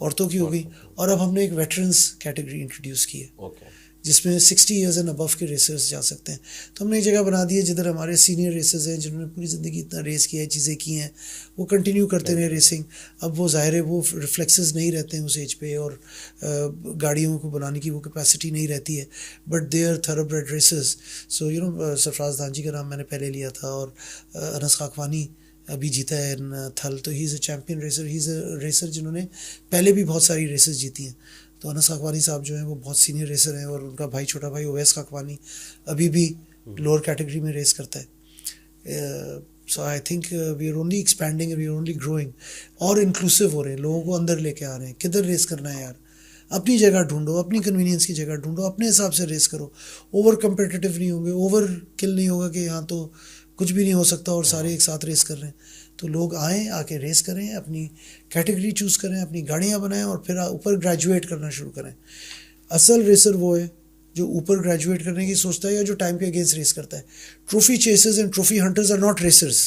عورتوں کی ہو گئی. اور اب ہم نے ایک veterans category introduce کی ہے اوکے. جس میں 60 ایئرز اینڈ ابو کے ریسرز جا سکتے ہیں. تو ہم نے ایک جگہ بنا دی ہے جدھر ہمارے سینئر ریسرز ہیں جنہوں نے پوری زندگی اتنا ریس کیا ہے, چیزیں کی ہیں, وہ کنٹینیو کرتے رہے ریسنگ. اب وہ ظاہر ہے وہ ریفلیکسز نہیں رہتے ہیں اس ایج پہ, اور گاڑیوں کو بنانے کی وہ کیپیسٹی نہیں رہتی ہے, but they are thoroughbred racers. So Sarfraz دانجی کا نام میں نے پہلے لیا تھا, اور انس خاکوانی ابھی جیتا ہے تھل, تو he is a champion racer. He is a racer جنہوں نے پہلے بھی بہت ساری ریسز جیتی ہیں. تو انس خاکوانی صاحب جو ہیں وہ بہت سینئر ریسر ہیں, اور ان کا بھائی چھوٹا بھائی اویس خاکوانی ابھی بھی لوور کیٹیگری میں ریس کرتا ہے. So I think we are only expanding, we are only growing, اور انکلوسیو ہو رہے ہیں, لوگوں کو اندر لے کے آ رہے ہیں. کدھر ریس کرنا ہے یار, اپنی جگہ ڈھونڈو, اپنی کنوینئنس کی جگہ ڈھونڈو, اپنے حساب سے ریس کرو. اوور کمپیٹیٹیو نہیں ہوں گے, اوور کل نہیں ہوگا کہ یہاں تو کچھ بھی نہیں ہو سکتا اور سارے ایک ساتھ ریس کر رہے ہیں. تو لوگ آئیں, آ کے ریس کریں, اپنی کیٹیگری چوز کریں, اپنی گاڑیاں بنائیں, اور پھر اوپر گریجویٹ کرنا شروع کریں. اصل ریسر وہ ہے جو اوپر گریجویٹ کرنے کی سوچتا ہے, یا جو ٹائم کے اگینسٹ ریس کرتا ہے. Trophy chasers and trophy hunters are not racers.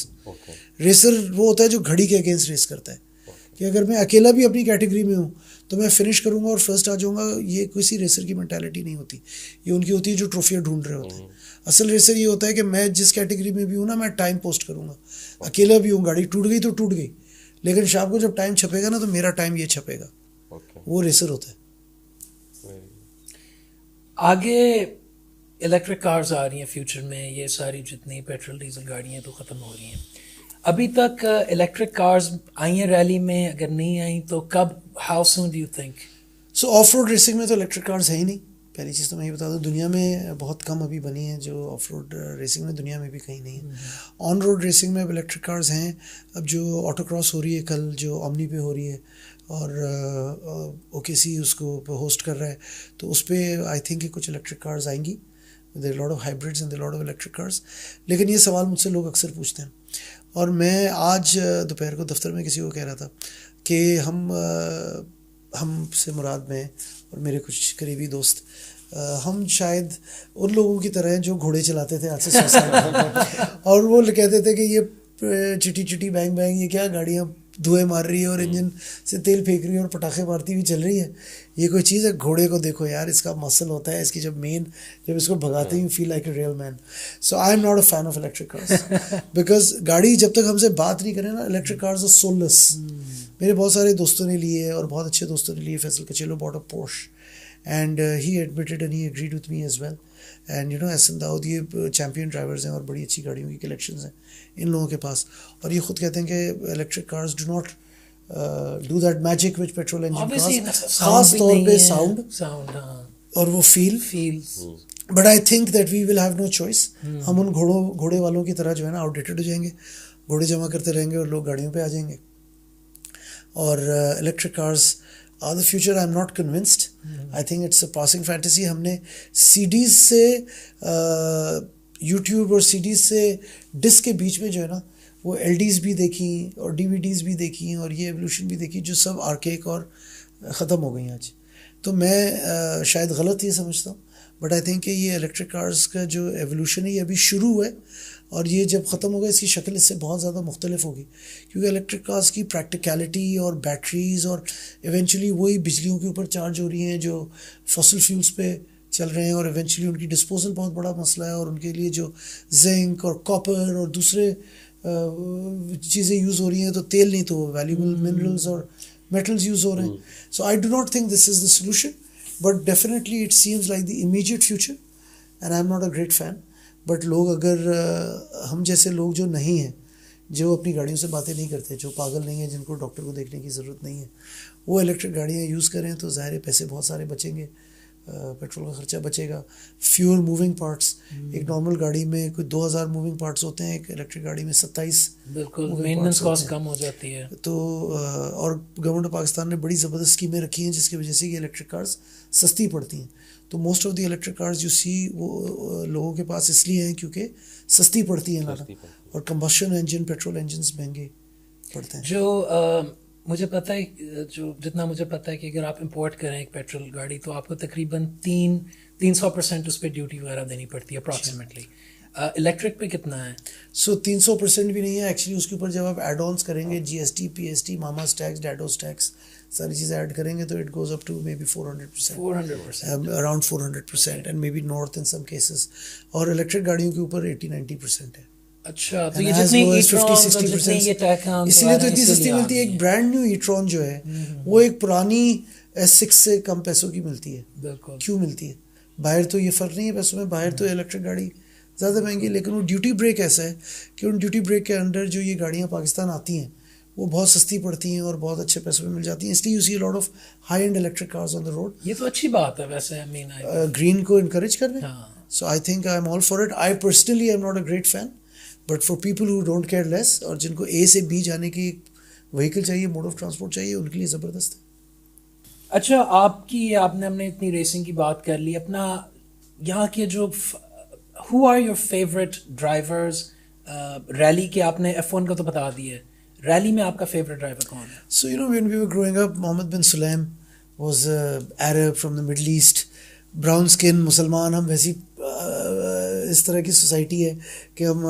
Racer وہ ہوتا ہے جو گھڑی کے اگینسٹ ریس کرتا ہے, کہ اگر میں اکیلا بھی اپنی کیٹیگری میں ہوں تو میں فنش کروں گا اور فرسٹ آ جاؤں گا. یہ کسی ریسر کی مینٹیلٹی نہیں ہوتی, یہ ان کی ہوتی ہے جو ٹرافیاں ڈھونڈ رہے ہوتے ہیں. اصل ریسر یہ ہوتا ہے کہ میں جس کیٹیگری میں بھی ہوں نا, میں ٹائم پوسٹ کروں گا. اکیلا بھی ہوں, گاڑی ٹوٹ گئی تو ٹوٹ گئی, لیکن شام کو جب ٹائم چھپے گا نا تو میرا ٹائم یہ چھپے گا. وہ ریسر ہوتا ہے. آگے الیکٹرک کارز آ رہی ہیں فیوچر میں, یہ ساری جتنی پیٹرول ڈیزل گاڑیاں ہیں تو ختم ہو رہی ہیں. ابھی تک الیکٹرک کارز آئی ہیں ریلی میں, اگر نہیں آئیں تو کب, how soon do you think? So off road racing میں تو الیکٹرک کارز ہے ہی نہیں. پہلی چیز تو میں یہ بتا دوں, دنیا میں بہت کم ابھی بنی ہیں جو آف روڈ ریسنگ میں, دنیا میں بھی کہیں نہیں ہے. آن روڈ ریسنگ میں اب الیکٹرک کارز ہیں. اب جو آٹو کراس ہو رہی ہے کل, جو اومنی پہ ہو رہی ہے, اور او کے سی اس کو ہوسٹ کر رہا ہے, تو اس پہ آئی تھنک کہ کچھ الیکٹرک کارز آئیں گی. There lot of hybrids and there lot of electric cars. لیکن یہ سوال مجھ سے لوگ اکثر پوچھتے ہیں, اور میں آج دوپہر کو دفتر میں کسی کو کہہ رہا تھا کہ ہم سے مراد میں اور میرے کچھ قریبی دوست, ہم شاید ان لوگوں کی طرح ہیں جو گھوڑے چلاتے تھے آج سے 100 سال پہلے, اور وہ کہتے تھے کہ یہ چٹی چٹی بینگ بینگ, یہ کیا گاڑیاں دھوئے مار رہی ہے اور انجن سے تیل پھینک رہی ہے اور پٹاخے مارتی ہوئی چل رہی ہے, یہ کوئی چیز ہے؟ گھوڑے کو دیکھو یار, اس کا مسل ہوتا ہے, اس کی جب اس کو بھگاتے ہیں, you feel like a real man. So I am not a fan of electric cars, because گاڑی جب تک ہم سے بات نہیں کرے نا, الیکٹرک کارز آر سولس. میرے بہت سارے دوستوں نے لیے, اور بہت اچھے دوستوں نے لیے. Faisal Kachelo bought a Porsche, and he admitted and he agreed with me as well. And Ahsan Daud یہ چیمپئن ڈرائیورز ہیں, اور بڑی اچھی گاڑیوں کی کلیکشنز ہیں ان لوگوں کے پاس, اور یہ خود کہتے ہیں کہ electric cars do not do that magic which petrol engine cars, خاص طور پہ ساؤنڈ اور وہ feel. But I think that we will have no choice. ہم ان گھوڑے والوں کی طرح جو ہے نا آؤٹ ڈیٹڈ ہو جائیں گے, گھوڑے جمع کرتے رہیں گے اور لوگ گاڑیوں پہ آ جائیں گے. اور electric cars are the future. I am not convinced. I think it's a passing fantasy. ہم نے سی ڈیز سے, یوٹیوب اور سی ڈیز سے ڈسک کے بیچ میں جو ہے نا, وہ ایل ڈیز بھی دیکھیں اور ڈی وی ڈیز بھی دیکھیں, اور یہ ایولیوشن بھی دیکھی جو سب آرکیک اور ختم ہو گئی آج. تو میں شاید غلط یہ سمجھتا ہوں, بٹ آئی تھنک کہ یہ الیکٹرک کارز کا جو ایولیوشن ہے یہ ابھی شروع ہے, اور یہ جب ختم ہوگا اس کی شکل اس سے بہت زیادہ مختلف ہوگی, کیونکہ الیکٹرک کارز کی پریکٹیکلٹی اور بیٹریز اور ایونچولی وہی بجلیوں کے اوپر چارج ہو رہی ہیں جو فاسل فیولز پہ چل رہے ہیں, اور ایونچولی ان کی ڈسپوزل بہت بڑا مسئلہ ہے, اور ان کے لیے جو زنک اور کاپر اور دوسرے چیزیں یوز ہو رہی ہیں, تو تیل نہیں تو ویلیوبل منرلز اور میٹلز یوز ہو رہے ہیں. So I do not think this is the solution, but definitely it seems like the immediate future, and I am not a great fan. But لوگ اگر ہم جیسے لوگ جو نہیں ہیں, جو اپنی گاڑیوں سے باتیں نہیں کرتے, جو پاگل نہیں ہیں, جن کو ڈاکٹر کو دیکھنے کی ضرورت نہیں ہے, وہ الیکٹرک گاڑیاں یوز کریں تو ظاہر پیسے بہت سارے بچیں گے, پیٹرول کا خرچہ بچے گا. فیور موونگ پارٹس, ایک نارمل گاڑی میں کوئی 2000 موونگ پارٹس ہوتے ہیں, ایک الیکٹرک گاڑی میں 27. بالکل مینٹیننس کاسٹ کم ہو جاتی ہے. تو اور گورنمنٹ آف پاکستان نے بڑی زبردست اسکیمیں رکھی ہیں جس کی وجہ سے یہ الیکٹرک کارز سستی پڑتی ہیں. تو most of the electric cars you see وہ لوگوں کے پاس اس لیے ہیں کیونکہ سستی پڑتی ہیں لانا, اور کمبشن انجن پیٹرول انجنس مہنگے پڑتے ہیں. جو مجھے پتہ ہے, جو جتنا مجھے پتہ ہے کہ اگر آپ امپورٹ کریں ایک پیٹرول گاڑی تو آپ کو تقریباً 300% اس پہ ڈیوٹی وغیرہ دینی پڑتی ہے اپروکسیمیٹلی. الیکٹرک پہ کتنا ہے؟ سو 300% بھی نہیں ہے ایکچولی. اس کے اوپر جب آپ ایڈ آنس کریں گے, G S T, P S T, mama's tax, daddy's tax, ساری چیزیں ایڈ کریں گے تو it goes up to may be 400%, 400%. Around 400%, and may be north in some cases. اور الیکٹرک گاڑیوں کے اوپر 80-90% ہے. اچھا تو And یہ as جتنی low as e-trons اور 50-60%. جتنے یہ ٹیکان اسی لیے تو اتنی سستی ملتی ہے. ایک برانڈ نیو e-tron جو ہے وہ ایک پرانی S6 سے کم پیسوں کی ملتی ہے. بالکل. کیوں ملتی ہے؟ باہر تو یہ فرق نہیں ہے پیسوں میں, باہر تو الیکٹرک گاڑی زیادہ مہنگی ہے, لیکن وہ ڈیوٹی بریک ایسا ہے کہ ان ڈیوٹی بریک کے انڈر جو یہ گاڑیاں پاکستان آتی ہیں وہ بہت سستی پڑتی ہیں اور بہت اچھے پیسوں میں مل جاتی ہیں. اس لیے you see lot of high end electric cars on the road. یہ تو اچھی بات ہے ویسے. گرین کو انکریج کر رہے ہیں. So I think I am all for it. I personally am not a great fan, but for people who don't care less اور جن کو اے سے بی جانے کی وہیکل چاہیے, موڈ آف ٹرانسپورٹ چاہیے, ان کے لیے زبردست ہے. اچھا آپ نے ہم نے اتنی ریسنگ کی بات کر لی. اپنا یہاں کے جو who are your favourite drivers rally کے؟ آپ نے F1 کا تو بتا دیا ہے, ریلی میں آپ کا فیوریٹ ڈرائیور کون ہے؟ So when we were growing up, Mohammed bin Sulaim was an Arab from the Middle East, brown skin, مسلمان. ہم ویسی اس طرح کی سوسائٹی ہے کہ ہم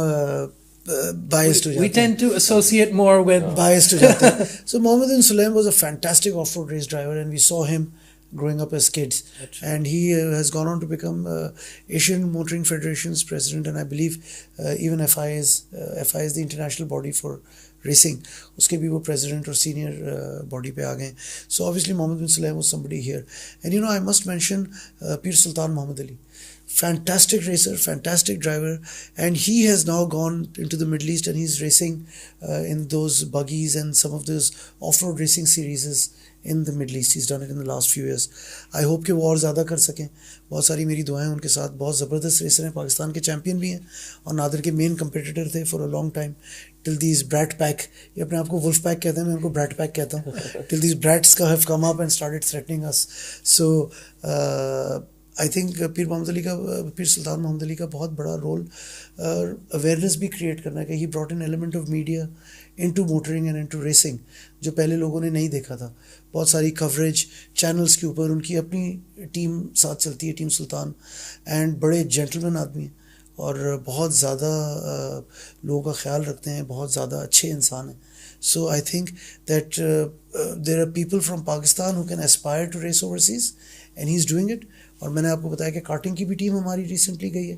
biased ہو جاتے ہیں. We tend to associate more with biased ہو جاتے ہیں. So Mohammed bin Sulaim was a fantastic off-road race driver, and we saw him growing up as kids. And he has gone on to become Asian Motoring Federation's president, and I believe even FI is the international body for racing. اس کے بھی وہ president اور senior body پہ آ گئے. So obviously Mohammed bin Sulaim was somebody here. And I must mention Pir Sultan Muhammad Ali. Fantastic racer, fantastic driver, and he has now gone into the Middle East and he's racing in those buggies and some of those off-road racing series in the Middle East. He's done it in the last few years. I hope کہ وہ اور زیادہ کر سکیں. بہت ساری میری دعائیں ان کے ساتھ. بہت زبردست ریسر ہیں, پاکستان کے چیمپئن بھی ہیں اور نادر کے مین کمپیٹیٹر تھے for a long time. Till these brat pack, یہ اپنے آپ کو ولف پیک کہتے ہیں, میں ان کو برٹ پیک کہتا ہوں. ٹل دیز برٹس کا have come up and started threatening us. So I think Pir Sultan Muhammad Ali کا بہت بڑا رول اویئرنیس بھی کریٹ کرنا ہے کہ ہی brought in element of media into motoring and into racing, جو پہلے لوگوں نے نہیں دیکھا تھا. بہت ساری کوریج چینلس کے اوپر, ان کی اپنی ٹیم ساتھ چلتی ہے, ٹیم سلطان, اینڈ بڑے جینٹلمین آدمی ہیں اور بہت زیادہ لوگوں کا خیال رکھتے ہیں, بہت زیادہ اچھے انسان ہیں. So I think that there are people from Pakistan who can aspire to race overseas and he is doing it. اور میں نے آپ کو بتایا کہ کارٹنگ کی بھی ٹیم ہماری ریسنٹلی گئی ہے,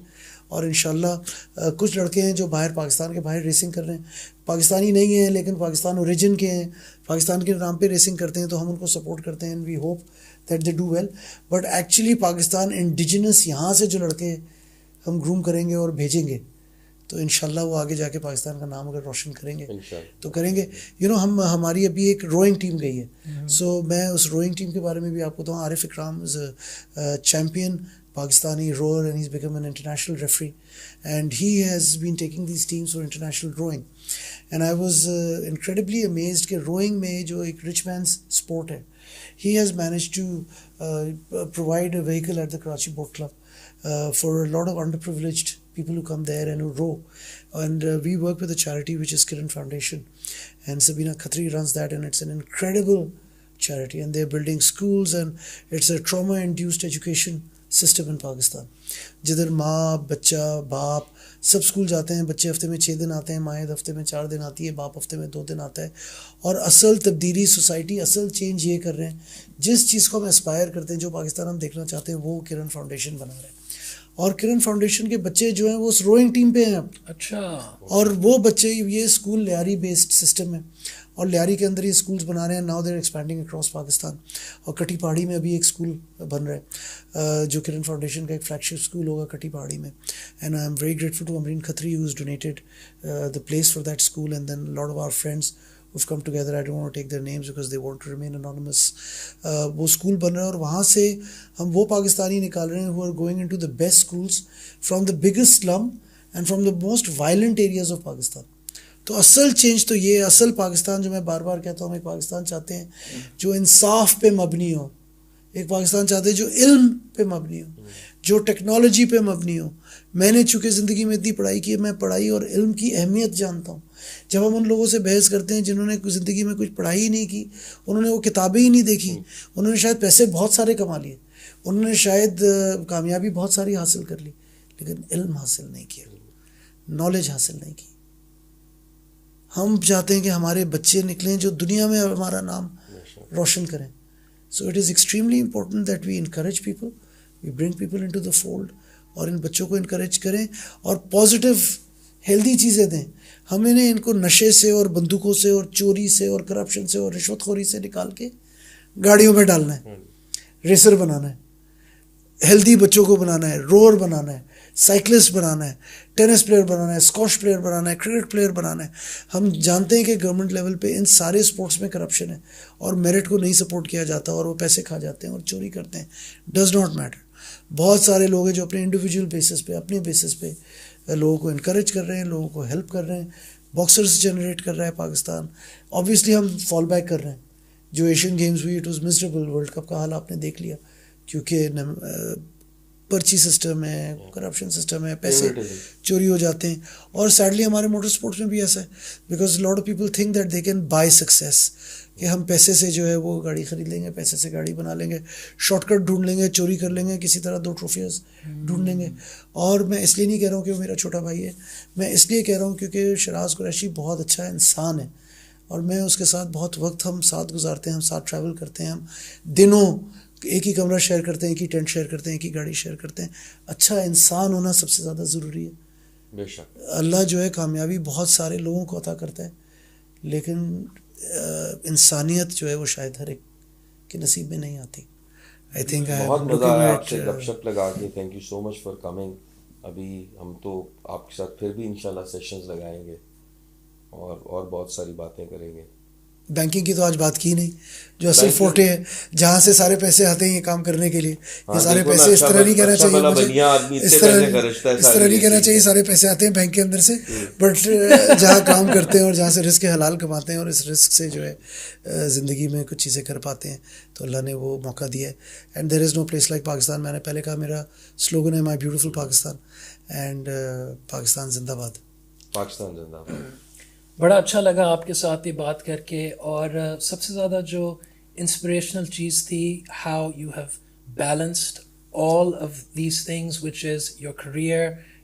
اور انشاءاللہ کچھ لڑکے ہیں جو باہر پاکستان کے باہر ریسنگ کر رہے ہیں, پاکستانی نہیں ہیں لیکن پاکستان اوریجن کے ہیں, پاکستان کے نام پہ ریسنگ کرتے ہیں, تو ہم ان کو سپورٹ کرتے ہیں. And we hope that they do well. But actually Pakistan indigenous یہاں سے جو لڑکے ہم گروم کریں گے اور بھیجیں گے تو انشاءاللہ وہ آگے جا کے پاکستان کا نام اگر روشن کریں گے تو کریں گے. ہماری ابھی ایک روئنگ ٹیم گئی ہے. سو میں اس روئنگ ٹیم کے بارے میں بھی آپ کو بتاؤں. عارف اکرام از اے champion Pakistani rower, and he's become an international referee, and he has been taking these teams for international rowing. And I was incredibly amazed کہ rowing میں جو ایک rich man's sport ہے, he has managed to provide a vehicle at the Karachi Boat Club for a lot of underprivileged people who come there and who row. And we work with a charity which is Kiran Foundation, and Sabina Khatri runs that, and it's an incredible charity, and they're building schools, and it's a trauma-induced education system in Pakistan, جدھر ماں بچہ باپ سب school جاتے ہیں, بچے ہفتے میں 6 دن آتے ہیں, مائیں ہفتے میں 4 دن آتی ہے, باپ ہفتے میں 2 دن آتا ہے. اور اصل تبدیلی سوسائٹی, اصل چینج یہ کر رہے ہیں, جس چیز کو ہم اسپائر کرتے ہیں, جو پاکستان ہم دیکھنا چاہتے ہیں, وہ کرن فاؤنڈیشن بنا رہے ہیں. اور کرن فاؤنڈیشن کے بچے جو ہیں وہ اس روئنگ ٹیم پہ ہیں اب. اچھا. اور وہ بچے, یہ اسکول لیاری بیسڈ سسٹم ہے, اور لیاری کے اندر یہ اسکولس بنا رہے ہیں. Now there expanding across Pakistan. اور کٹی پہاڑی میں ابھی ایک اسکول بن رہا ہے جو کرن فاؤنڈیشن کا ایک فلیگ شپ اسکول ہوگا کٹی پہاڑی میں. And I am very grateful to Amreen Khatri who has donated the place for that school, and then a lot of our friends who've come together. I don't want to take their names because they want to remain anonymous. وہ school بن رہا ہے, اور وہاں سے ہم وہ پاکستانی نکال رہے ہیں who are going into the best schools from the biggest slum and from the most violent areas of Pakistan. تو اصل چینج تو یہ, اصل پاکستان جو میں بار بار کہتا ہوں, ایک پاکستان چاہتے ہیں جو انصاف پہ مبنی ہو, ایک پاکستان چاہتے ہیں جو علم پہ مبنی ہو, جو ٹیکنالوجی پہ مبنی ہو. میں نے چونکہ زندگی میں اتنی پڑھائی کی ہے, میں پڑھائی اور علم کی اہمیت جانتا ہوں. جب ہم ان لوگوں سے بحث کرتے ہیں جنہوں نے زندگی میں کچھ پڑھائی ہی نہیں کی, انہوں نے وہ کتابیں ہی نہیں دیکھی, انہوں نے شاید پیسے بہت سارے کما لیے, انہوں نے شاید کامیابی بہت ساری حاصل کر لی, لیکن علم حاصل نہیں کیا, نالج حاصل نہیں کی. ہم چاہتے ہیں کہ ہمارے بچے نکلیں جو دنیا میں ہمارا نام روشن کریں. So it is extremely important that we encourage people, we bring people in to the fold, اور ان بچوں کو انکریج کریں اور پازیٹیو ہیلدی چیزیں دیں. ہمیں نے ان کو نشے سے اور بندوقوں سے اور چوری سے اور کرپشن سے اور رشوت خوری سے نکال کے گاڑیوں میں ڈالنا ہے, ریسر بنانا ہے, ہیلدی بچوں کو بنانا ہے, روور بنانا ہے, سائیکلسٹ بنانا ہے, ٹینس پلیئر بنانا ہے, اسکواش پلیئر بنانا ہے, کرکٹ پلیئر بنانا ہے. ہم جانتے ہیں کہ گورنمنٹ لیول پہ ان سارے اسپورٹس میں کرپشن ہے اور میرٹ کو نہیں سپورٹ کیا جاتا اور وہ پیسے کھا جاتے ہیں اور چوری کرتے ہیں. Does not metre. بہت سارے لوگ ہیں جو اپنے انڈیویجول بیسس پہ, اپنے بیسس پہ لوگوں کو انکریج کر رہے ہیں, لوگوں کو ہیلپ کر رہے ہیں. باکسرز جنریٹ کر رہا ہے پاکستان. آبویسلی ہم فال بیک کر رہے ہیں. جو ایشین گیمز ہوئی اٹ واز مسٹریبل. ورلڈ کپ کا حال آپ نے دیکھ لیا, کیونکہ پرچی سسٹم ہے, کرپشن سسٹم ہے, پیسے چوری ہو جاتے ہیں. اور سیڈلی ہمارے موٹر اسپورٹس میں بھی ایسا ہے, because lot of people think that they can buy success, کہ ہم پیسے سے جو ہے وہ گاڑی خرید لیں گے, پیسے سے گاڑی بنا لیں گے, شارٹ کٹ ڈھونڈ لیں گے, چوری کر لیں گے, کسی طرح 2 ٹرافیز ڈھونڈ لیں گے. اور میں اس لیے نہیں کہہ رہا ہوں کہ وہ میرا چھوٹا بھائی ہے, میں اس لیے کہہ رہا ہوں کیونکہ شراز قریشی بہت اچھا انسان ہے, اور میں اس کے ساتھ بہت وقت ہم ساتھ گزارتے ہیں, ہم ساتھ ٹریول کرتے ہیں, ہم دنوں ایک ہی کمرہ شیئر کرتے ہیں, ایک ہی ٹینٹ شیئر کرتے ہیں, ایک ہی گاڑی شیئر کرتے ہیں. اچھا انسان ہونا سب سے زیادہ ضروری ہے. بے شک اللہ جو ہے کامیابی بہت سارے لوگوں کو عطا کرتا ہے, لیکن انسانیت جو ہے وہ شاید ہر ایک کے نصیب میں نہیں آتی. آئی تھنک بہت مزہ آیا آپ سے گپ شپ لگا کے. Thank you so much for coming. ابھی ہم تو آپ کے ساتھ پھر بھی انشاءاللہ سیشنز لگائیں گے اور بہت ساری باتیں کریں گے. بینکنگ کی تو آج بات کی نہیں, جو اصل فورٹے ہے, جہاں سے سارے پیسے آتے ہیں یہ کام کرنے کے لیے. یہ سارے پیسے اس طرح نہیں کہنا چاہیے مجھے, اس طرح نہیں کہنا چاہیے سارے پیسے آتے ہیں بینک کے اندر سے, بٹ جہاں کام کرتے ہیں اور جہاں سے رزق حلال کماتے ہیں اور اس رزق سے جو ہے زندگی میں کچھ چیزیں کر پاتے ہیں, تو اللہ نے وہ موقع دیا ہے. And there is no place like Pakistan. میں نے پہلے کہا میرا سلوگن ہے my beautiful Pakistan, and Pakistan زندہ باد. پاکستان زندہ باد. بڑا اچھا لگا آپ کے ساتھ یہ بات کر کے, اور سب سے زیادہ جو انسپریشنل چیز تھی, how you have balanced all of these things, which is your career,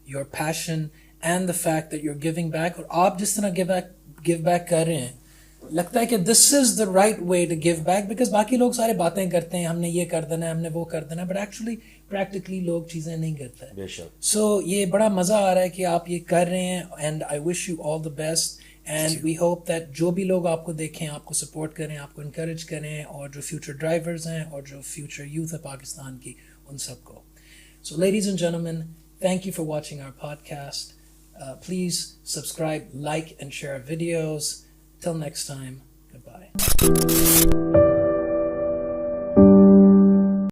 your passion, and the fact that you're giving back. اور آپ جس طرح give back کر رہے ہیں, لگتا ہے کہ this is the right way to give back, because باقی لوگ سارے باتیں کرتے ہیں, ہم نے یہ کر دینا ہے, ہم نے وہ کر دینا ہے, but actually practically لوگ چیزیں نہیں کرتے. بے شک. So یہ بڑا مزہ آ رہا ہے کہ آپ یہ کر رہے ہیں, and I wish you all the best. And we hope that جو بھی لوگ آپ کو دیکھیں, آپ کو سپورٹ کریں, آپ کو انکریج کریں, اور جو فیوچر ڈرائیورز ہیں اور جو فیوچر یوتھ ہے پاکستان کی, ان سب کو. So ladies and gentlemen, thank you for watching our podcast. Please subscribe, like and share our videos. Till next time, goodbye.